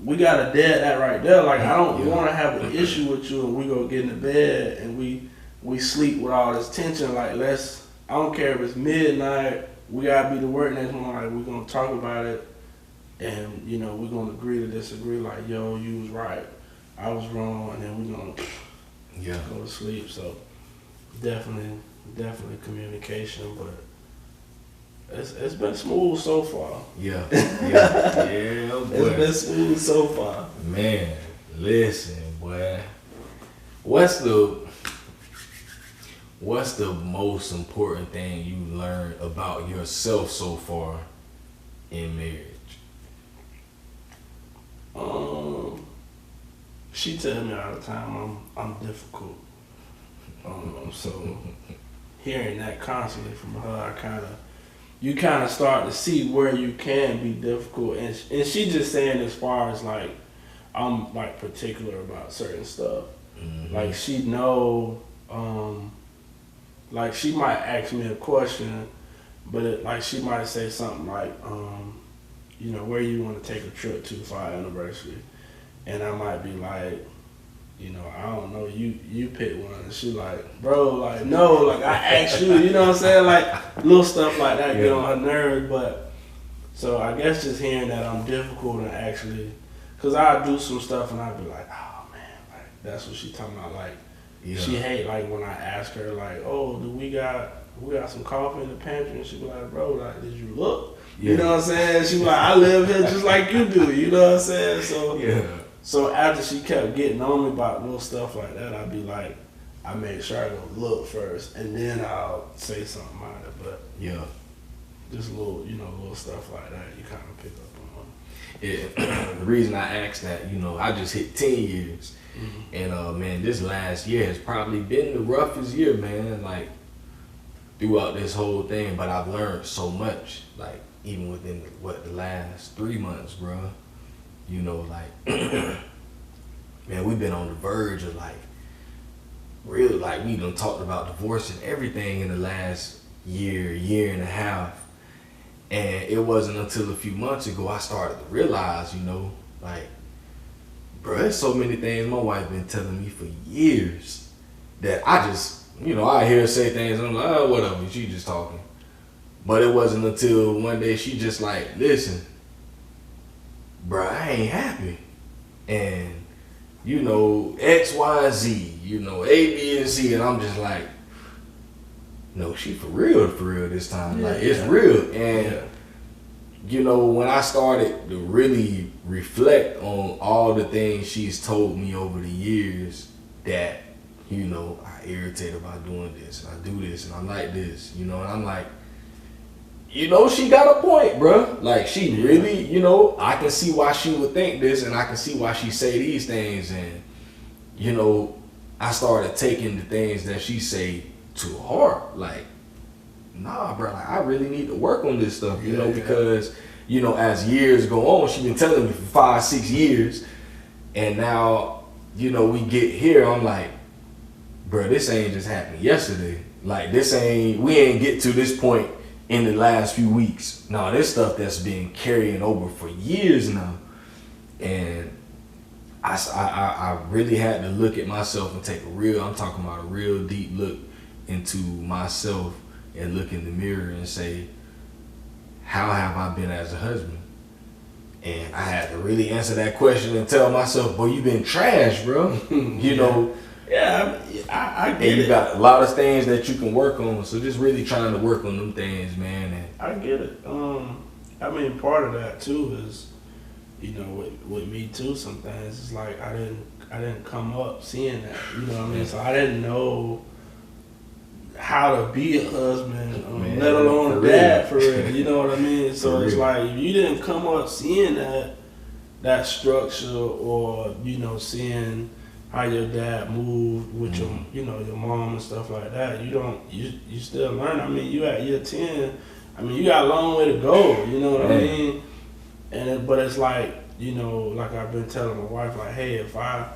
we gotta dead that right there. Like I don't want to have an issue with you, and we go get in the bed and we sleep with all this tension. Like I don't care if it's midnight. We gotta be to work next morning. Like we're gonna talk about it, and you know we're gonna agree to disagree. Like yo, you was right, I was wrong, and then we're gonna go to sleep. So definitely communication, but it's been smooth so far. Yeah, boy. It's been smooth so far. Man, listen, boy. What's the most important thing you learned about yourself so far in marriage? She tells me all the time I'm difficult. So hearing that constantly from her, you kind of start to see where you can be difficult, and she just saying as far as like I'm like particular about certain stuff. Mm-hmm. Like she know, like she might ask me a question, but like she might say something like, you know, where you want to take a trip to for our anniversary, and I might be like, you know, I don't know, you pick one. And she like, bro, like, no, like, I asked you, you know what I'm saying? Like, little stuff like that get on her nerves. But, so I guess just hearing that I'm difficult and actually, because I do some stuff and I'd be like, oh, man, like, that's what she talking about. Like, she hate, like, when I ask her, like, oh, we got some coffee in the pantry? And she be like, bro, like, did you look? You know what I'm saying? She be like, I live here just like you do, you know what I'm saying? So, So after she kept getting on me about little stuff like that, I'd be like, I make sure I go look first, and then I'll say something about it. But just little, you know, little stuff like that, you kind of pick up on. Yeah, the reason I asked that, you know, I just hit 10 years, and man, this last year has probably been the roughest year, man. Like throughout this whole thing, but I've learned so much. Like even within the last 3 months, bro. You know, like, man, we've been on the verge of like, really, like, we done talked about divorce and everything in the last year and a half. And it wasn't until a few months ago I started to realize, you know, like, bro, there's so many things my wife been telling me for years that I just, you know, I hear her say things and I'm like, oh, whatever, she just talking. But it wasn't until one day she just like, listen, bro, I ain't happy. And, you know, X, Y, Z, you know, A, B, and C. And I'm just like, no, she for real this time. Like, it's real. And, you know, when I started to really reflect on all the things she's told me over the years that, you know, I irritate about doing this, and I do this, and I'm like this, you know, and I'm like, you know, she got a point, bro. Like, she really, you know, I can see why she would think this, and I can see why she say these things. And, you know, I started taking the things that she say to heart. Like, nah, bro, like, I really need to work on this stuff, you know, because, you know, as years go on, she been telling me for 5-6 years, and now, you know, we get here, I'm like, bro, this ain't just happened yesterday. Like, we ain't get to this point in the last few weeks. No, this stuff that's been carrying over for years now. And I really had to look at myself and take I'm talking about a real deep look into myself and look in the mirror and say, how have I been as a husband? And I had to really answer that question and tell myself, boy, you been trash, bro. You know, I get it. And you got a lot of things that you can work on. So just really trying to work on them things, man. And I get it. I mean, part of that too is, you know, with me too. Sometimes it's like I didn't come up seeing that. You know what I mean? So I didn't know how to be a husband, let alone a dad for real. You know what I mean? So it's like if you didn't come up seeing that structure, or you know, seeing how your dad moved with your, you know, your mom and stuff like that, you still learn. I mean, you at year 10, I mean, you got a long way to go, you know what I mean? But it's like, you know, like I've been telling my wife, like, hey, if I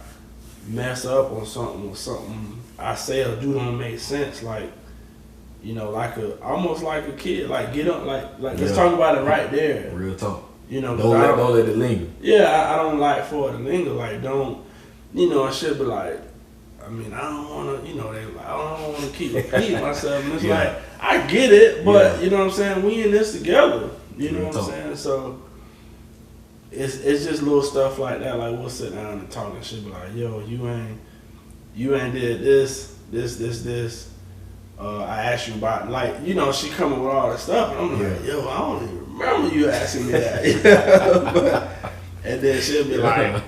mess up on something or something I say or do don't make sense, like, you know, almost like a kid, like get up, like let's talk about it right there. Real talk. You know, don't let it linger. Yeah, I don't like for it to linger. Like, don't, you know, I should be like, I mean, I don't want to, you know, they like, I don't want to keep repeating myself. And it's like, I get it, but you know what I'm saying? We in this together. You know what I'm saying? So it's just little stuff like that. Like, we'll sit down and talk and shit. Be like, yo, you ain't did this. I asked you about, like, you know, she coming with all that stuff, and I'm like, yo, I don't even remember you asking me that. And then she'll be like,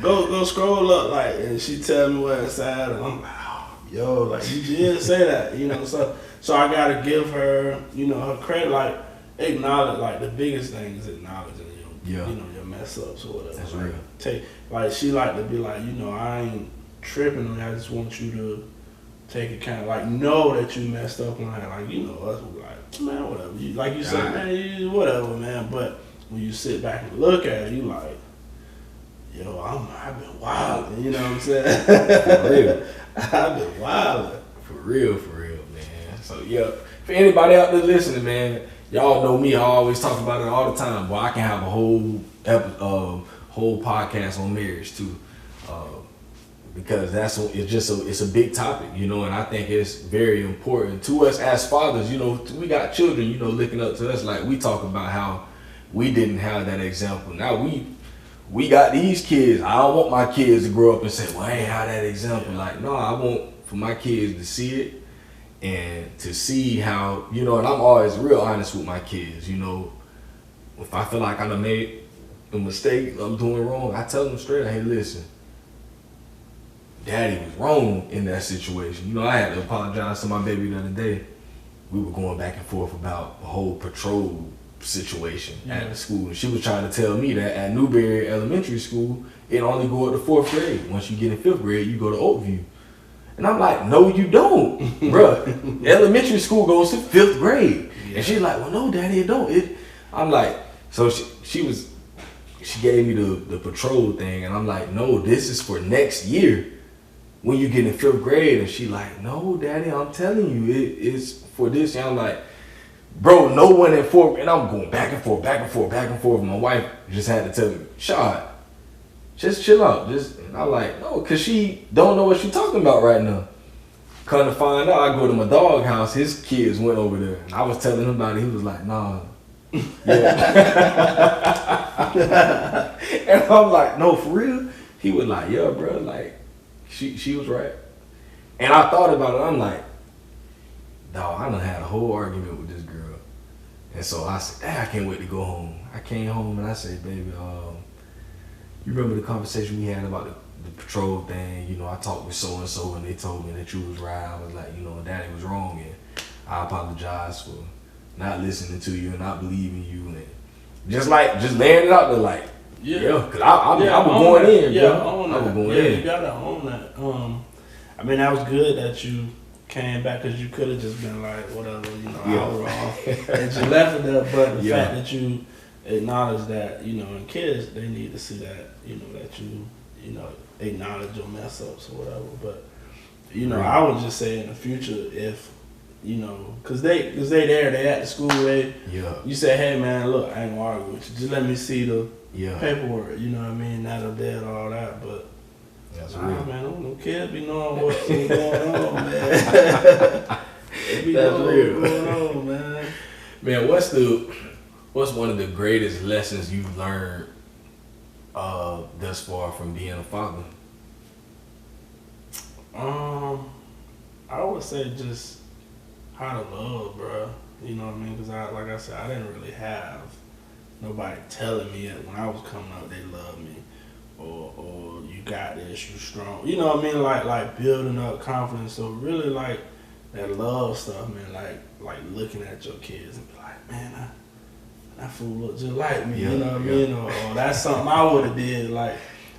go scroll up, like, and she tell me where it's at, and I'm like, oh, yo, like, you did say that, you know. So I gotta give her, you know, her credit, like, acknowledge, like, the biggest thing is acknowledging you know, your mess ups or whatever. That's like, real. She like to be like, you know, I ain't tripping on you. I just want you to take account, like, know that you messed up on that. Like, you know, us, we like, man, whatever. You, like you said, man, whatever, man. But when you sit back and look at it, you like, yo, I've been wilding. You know what I'm saying? For real. I've been wilding. For real, man. So, yeah, for anybody out there listening, man, y'all know me. I always talk about it all the time. Boy, I can have a whole podcast on marriage too, because it's a big topic, you know, and I think it's very important to us as fathers. You know, we got children, you know, looking up to us. Like, we talk about how we didn't have that example. Now we got these kids. I don't want my kids to grow up and say, well, I ain't had that example. Like, no, I want for my kids to see it and to see how, you know, and I'm always real honest with my kids. You know, if I feel like I done made a mistake, I'm doing wrong, I tell them straight, hey, listen, Daddy was wrong in that situation. You know, I had to apologize to my baby the other day. We were going back and forth about a whole patrol situation at the school. And she was trying to tell me that at Newberry Elementary School, it only go up to 4th grade. Once you get in 5th grade, you go to Oakview. And I'm like, no, you don't, bruh. Elementary school goes to 5th grade. Yeah. And she's like, well, no, Daddy, it don't. I'm like, so she gave me the patrol thing, and I'm like, no, this is for next year when you get in 5th grade. And she like, no, Daddy, I'm telling you, it's for this. And I'm like, bro, no one in 4th, and I'm going back and forth. My wife just had to tell me, Shad, just chill out. And I'm like, no, because she don't know what she's talking about right now. Come to find out, I go to my dog house, his kids went over there. And I was telling him about it, he was like, nah. Yeah. And I'm like, no, for real? He was like, yeah, bro, like, she was right. And I thought about it, I'm like, dog, I done had a whole argument with this girl. And so I said, I can't wait to go home. I came home and I said, baby, you remember the conversation we had about the patrol thing? You know, I talked with so-and-so and they told me that you was right. I was like, you know, Daddy was wrong, and I apologize for not listening to you and not believing you. And just laying it out there like, because I was going in, bro. I was going in. You gotta own that. I mean, that was good that you came back, because you could have just been like, whatever, you know, I was wrong. And you left it there, but the fact that you acknowledge that, you know, and kids, they need to see that, you know, that you know, acknowledge your mess ups or whatever. But, you know, I would just say in the future, if, you know, cause they at the school, you say, hey man, look, I ain't gonna argue with you. Just let me see the paperwork, you know what I mean? Not a dead all that, but that's real. Man, them kids be knowing what's going on, man. They be knowing what's going on, man. Man, what's one of the greatest lessons you've learned thus far from being a father? I would say just how to love, bro. You know what I mean? Because like I said, I didn't really have nobody telling me that when I was coming up they loved me, or you got this, you strong. You know what I mean? Like building up confidence. So really like that love stuff, man. Like looking at your kids and be like, man, that fool look just like me. You know what I mean? Or that's something I would have did. Like,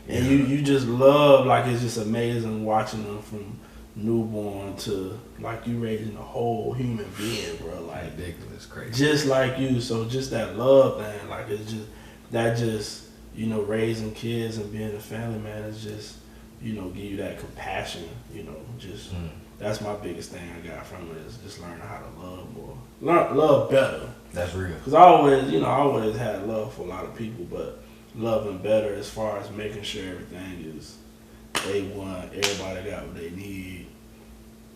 and you just love. Like, it's just amazing watching them from newborn to like you raising a whole human being, bro. Like, ridiculous, crazy, just like you. So just that love thing, like it's just you know, raising kids and being a family man is just, you know, give you that compassion, you know, just that's my biggest thing I got from it is just learning how to love more, love better. That's real. Cause I always had love for a lot of people, but loving better as far as making sure everything is A1, everybody got what they need.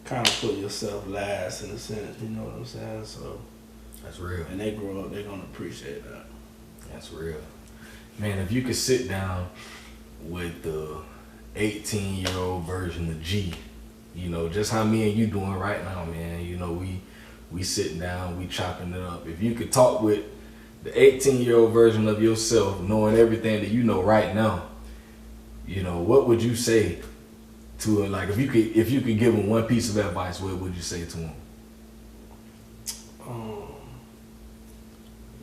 Kind of put yourself last in a sense, you know what I'm saying? So that's real. And they grow up, they're gonna appreciate that. That's real. Man, if you could sit down with the 18-year-old version of G, you know, just how me and you doing right now, man. You know, we sitting down, we chopping it up. If you could talk with the 18-year-old version of yourself, knowing everything that you know right now, you know, what would you say to him? Like, if you could give him one piece of advice, what would you say to him?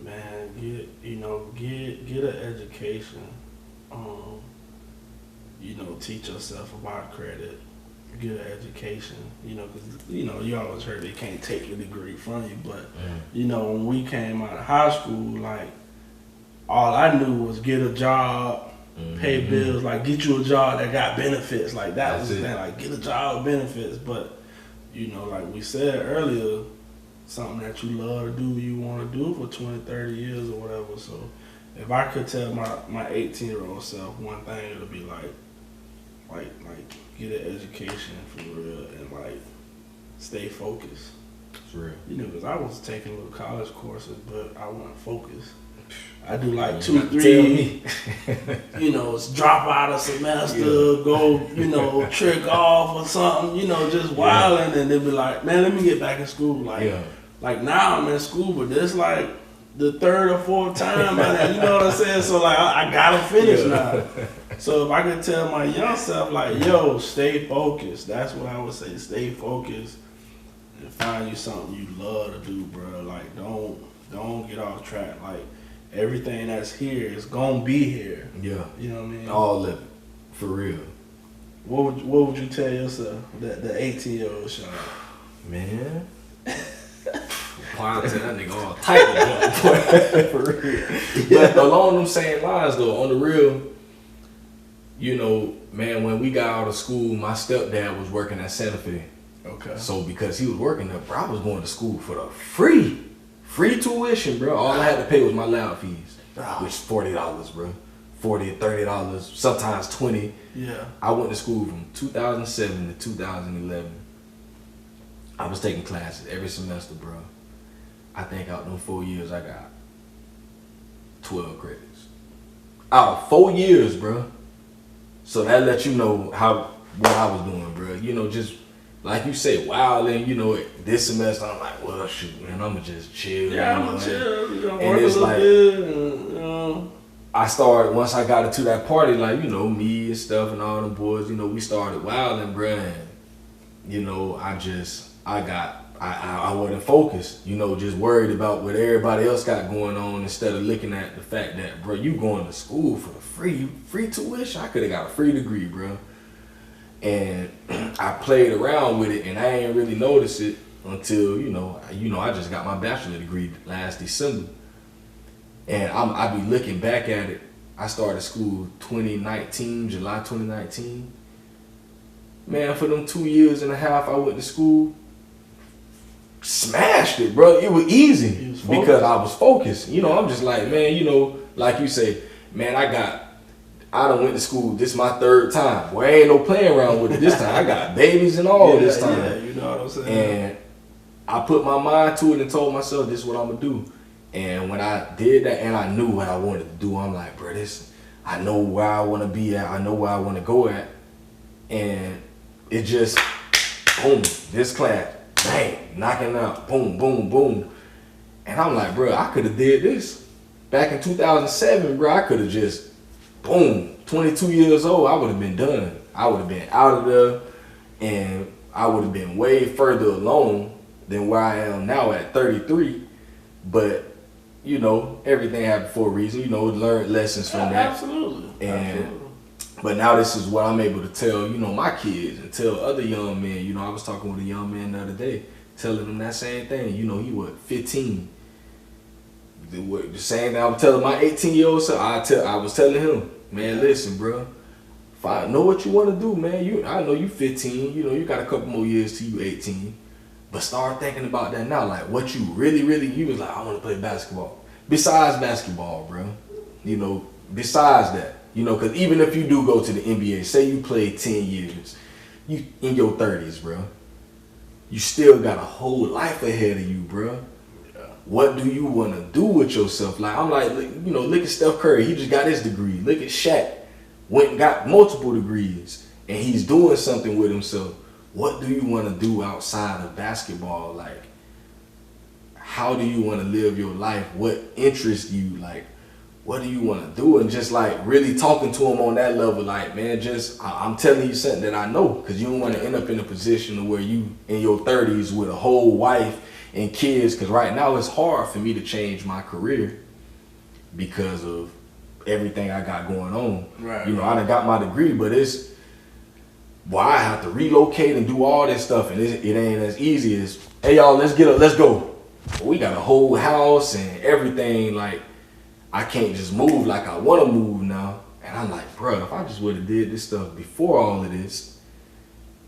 Man, get an education. You know, teach yourself about credit. Get an education. You know, because you always heard they can't take the degree from you, but you know, when we came out of high school, like all I knew was get a job, pay bills, like get you a job that got benefits. Like that was the thing, like get a job with benefits. But you know, like we said earlier, something that you love to do, you want to do for 20, 30 years or whatever. So if I could tell my 18-year-old self one thing, it'll be like get an education for real and like stay focused. It's real. You know, because I was taking little college courses, but I wasn't focused. I do like 2, 3, you know, drop out a semester, go, you know, trick off or something, you know, just wilding, and they'll be like, man, let me get back in school. Like now I'm in school, but this like the 3rd or 4th time, you know what I'm saying? So like I gotta finish now. So if I could tell my young self, like, yo, stay focused. That's what I would say. Stay focused and find you something you love to do, bro. Like don't get off track. Like everything that's here is gonna be here. Yeah. You know what I mean? All of it. For real. What would you tell yourself, the 18-year-old Sean? Man. Why I tell that nigga all tight, for real. But along them same lines though, on the real, you know, man, when we got out of school, my stepdad was working at Santa Fe. Okay. So because he was working there, bro, I was going to school for the free tuition, bro. All I had to pay was my lab fees, which is $40, bro. $40, $30, sometimes $20. Yeah. I went to school from 2007 to 2011. I was taking classes every semester, bro. I think out them 4 years, I got 12 credits. Out of 4 years, bro. So that lets you know what I was doing, bro. You know, just like you say, wilding, you know, this semester, I'm like, well, shoot, man, I'm going to just chill. Yeah, I'm going to chill. You know, and it's like, you know. I started, once I got into that party, like, you know, me and stuff and all them boys, you know, we started wilding, bro. And, you know, I wasn't focused, you know, just worried about what everybody else got going on instead of looking at the fact that, bro, you going to school for the free tuition. I could have got a free degree, bro. And I played around with it, and I ain't really noticed it until, you know, I just got my bachelor degree last December. And I be looking back at it. I started school 2019, July 2019. Man, for them 2.5 years I went to school, smashed it, bro. It was easy because I was focused. You know, I'm just like, man, you know, like you say, man, I done went to school. This is my 3rd time. Boy, ain't no playing around with it this time. I got babies and all this time. Yeah, you know what I'm saying? And I put my mind to it and told myself, this is what I'm going to do. And when I did that and I knew what I wanted to do, I'm like, bro, I know where I want to be at. I know where I want to go at. And it just, boom, this class, bang, knocking out, boom, boom, boom. And I'm like, bro, I could have did this. Back in 2007, bro, I could have just, boom, 22 years old, I would have been done. I would have been out of there, and I would have been way further along than where I am now at 33. But, you know, everything happened for a reason. You know, learned lessons from that. Absolutely. But now this is what I'm able to tell, you know, my kids and tell other young men. You know, I was talking with a young man the other day, telling him that same thing. You know, he was 15. The same thing I was telling my 18-year-old self. I was telling him, man, listen, bro. If know what you want to do, man. I know you 15. You know, you got a couple more years till you 18. But start thinking about that now. Like, what you really, you was like, I want to play basketball. Besides basketball, bro. You know, besides that. You know, because even if you do go to the NBA, say you played 10 years, you in your 30s, bro. You still got a whole life ahead of you, bro. What do you want to do with yourself? Like, I'm like, you know, look at Steph Curry. He just got his degree. Look at Shaq. Went and got multiple degrees. And he's doing something with himself. What do you want to do outside of basketball? Like, how do you want to live your life? What interests you? Like, what do you want to do? And just like really talking to him on that level, like, man, just, I'm telling you something that I know. Because you don't want to end up in a position where you in your 30s with a whole wife and kids. Because right now it's hard for me to change my career because of everything I got going on. Right. You know, I done got my degree, but it's, well, I have to relocate and do all this stuff, and it ain't as easy as, hey y'all, let's go. We got a whole house and everything. Like, I can't just move like I want to move now. And I'm like, bro, if I just would have did this stuff before all of this,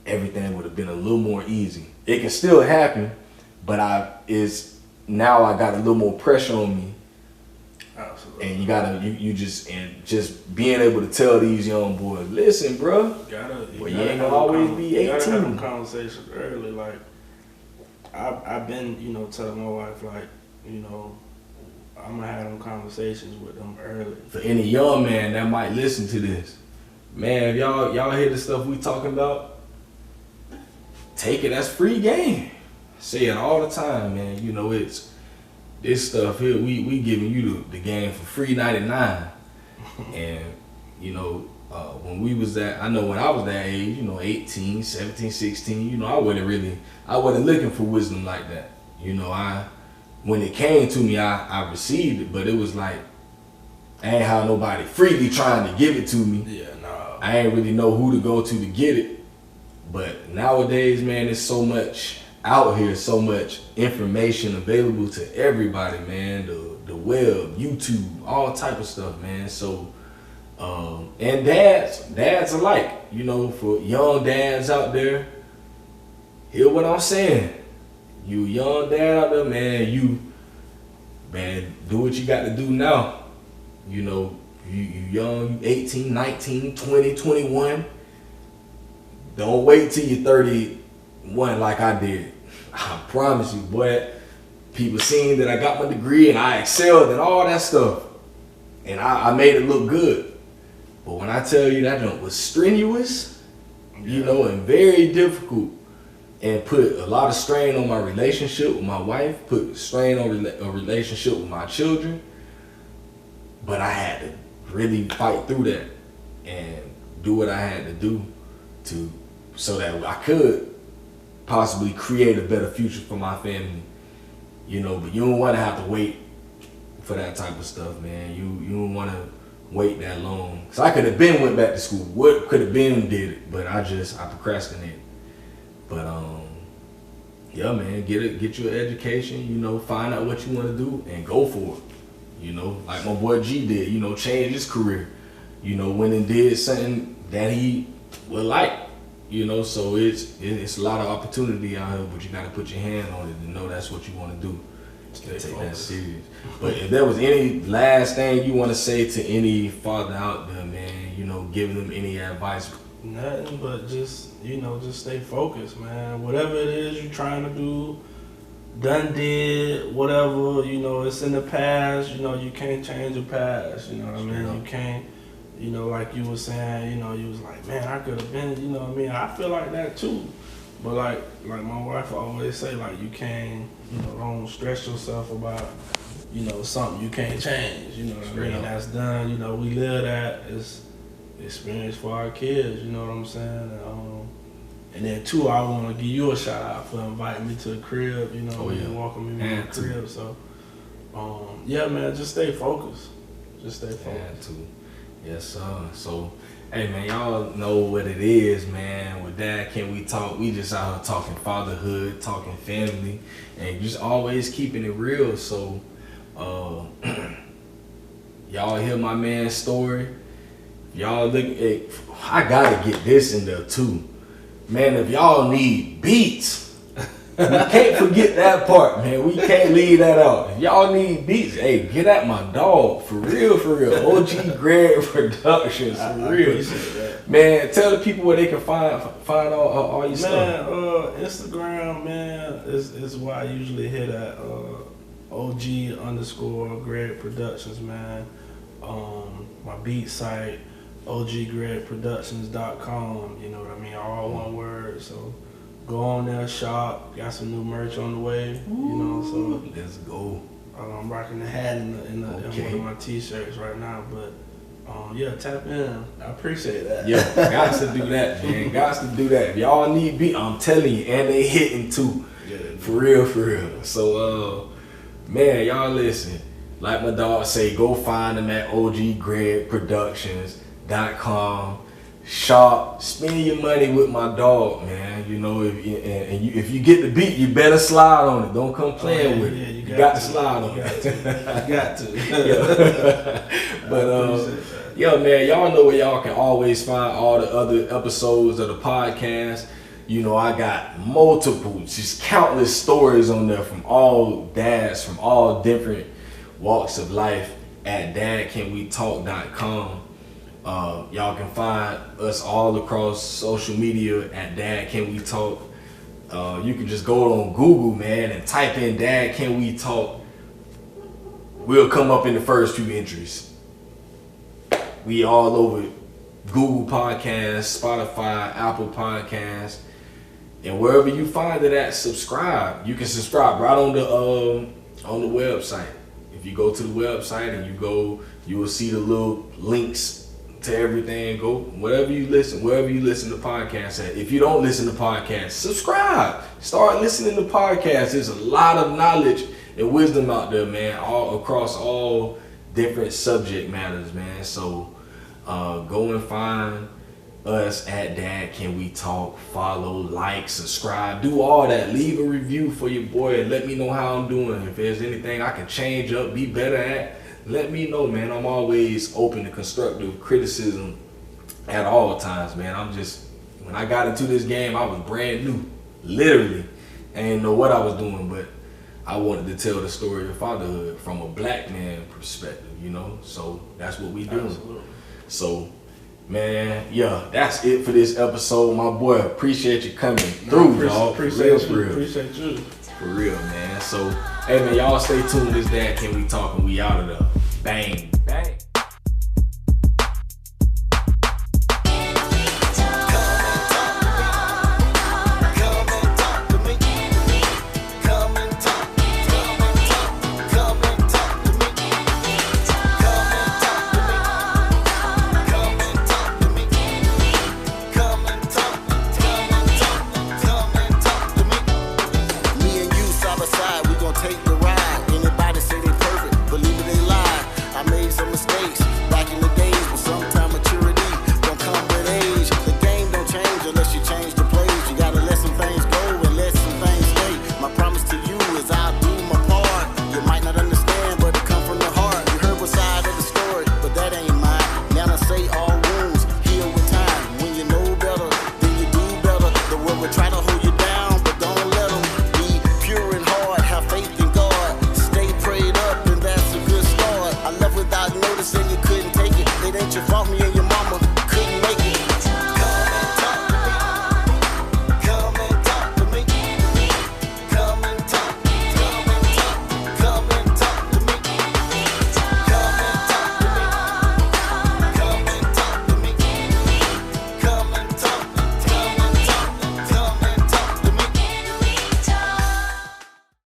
everything would have been a little more easy. It can still happen, but now I got a little more pressure on me. Absolutely. And you gotta just being able to tell these young boys, listen, bro, you ain't gonna always be 18. You gotta have them conversations early. Like, I've been, you know, telling my wife, like, you know, I'm gonna have them conversations with them early. For any young man that might listen to this, man, if y'all hear the stuff we talking about, take it as free game. Say it all the time, man. You know, it's this stuff here, we giving you the game for free 99. And, you know, when I was that age, you know, 18, 17, 16, you know, I wasn't looking for wisdom like that. You know, when it came to me, I received it, but it was like, I ain't have nobody freely trying to give it to me. Yeah, no. I ain't really know who to go to get it. But nowadays, man, there's so much out here, so much information available to everybody, man. The web, YouTube, all type of stuff, man. So, and dads alike, you know, for young dads out there, hear what I'm saying. You young dad out there, man, do what you got to do now. You know, you young, you 18, 19, 20, 21. Don't wait till you're 31 like I did. I promise you, boy. People seen that I got my degree and I excelled and all that stuff. And I made it look good. But when I tell you that jump was strenuous, you know, and very difficult, and put a lot of strain on my relationship with my wife, put strain on a relationship with my children. But I had to really fight through that and do what I had to do so that I could possibly create a better future for my family. You know, but you don't want to have to wait for that type of stuff, man. You don't want to wait that long. So I could have went back to school. What could have been did it, but I procrastinated. But yeah, man, get your education. You know, find out what you want to do and go for it. You know, like my boy G did. You know, change his career. You know, went and did something that he would like. You know, so it's a lot of opportunity out here, but you got to put your hand on it and know that's what you want to do. Take that serious. But if there was any last thing you want to say to any father out there, man, you know, giving them any advice. Nothing but just, you know, just stay focused, man. Whatever it is you're trying to do, done did, whatever, you know, it's in the past, you know, you can't change the past, you know what I mean? You can't, you know, like you were saying, you know, you was like, man, I could have been, you know what I mean? I feel like that too. But like my wife always say, like, you can't, you know, don't stress yourself about, you know, something you can't change, you know what I mean? That's done, you know, we live that, it's experience for our kids, you know what I'm saying? And then too, I want to give you a shout out for inviting me to the crib, you know, and welcoming me to the crib. So, yeah, man, just stay focused. Just stay focused. Yes, sir. So, hey, man, y'all know what it is, man. With Dad, Can We Talk? We just out here talking fatherhood, talking family, and just always keeping it real. So, y'all hear my man's story. If y'all look, I gotta get this in there too. Man, if y'all need beats, we can't forget that part, man. We can't leave that out. If y'all need beats, hey, get at my dog. For real, for real. OG Greg Productions, for real. I appreciate that. Man, tell the people where they can find all your stuff. Man, Instagram, man, is where I usually hit at OG_ Greg Productions, man. My beat site, OGGregProductions.com, you know what I mean? All one word, so go on there, shop. Got some new merch on the way, you know. So let's go. I'm rocking the hat in one of my t-shirts right now, but yeah, tap in. I appreciate that. Yeah, got to do that, man. Got to do that. If y'all need beat, I'm telling you, and they hitting too. Yeah, for real, for real. So, man, y'all listen. Like my dog say, go find them at OGGregProductions.com. Shop, spend your money with my dog, man. You know, if you get the beat, you better slide on it. Don't come playing with it. You got to slide on it. You got to. But yo, man, y'all know where y'all can always find all the other episodes of the podcast. You know, I got multiple, just countless stories on there from all dads, from all different walks of life at dadcanwetalk.com. Y'all can find us all across social media at Dad Can We Talk. You can just go on Google, man, and type in Dad Can We Talk. We'll come up in the first few entries. We all over Google Podcasts, Spotify, Apple Podcasts, and wherever you find it at, subscribe. You can subscribe right on the website. If you go to the website and you will see the little links to everything. Go wherever you listen to podcasts at. If you don't listen to podcasts, subscribe. Start listening to podcasts. There's a lot of knowledge and wisdom out there, man, all across all different subject matters, man. So go and find us at Dad Can We Talk. Follow, like, subscribe, do all that. Leave a review for your boy and let me know how I'm doing. If there's anything I can change up, be better at, let me know, man. I'm always open to constructive criticism at all times, man. When I got into this game, I was brand new. Literally. I didn't know what I was doing, but I wanted to tell the story of fatherhood from a black man perspective, you know? So that's what we do. Absolutely. So, man, yeah, that's it for this episode. My boy, appreciate you coming through, dog. Appreciate you. Appreciate you. For real, man. So, hey, man, y'all stay tuned. This Dad Can We Talk, and we out of there. Bang, bang.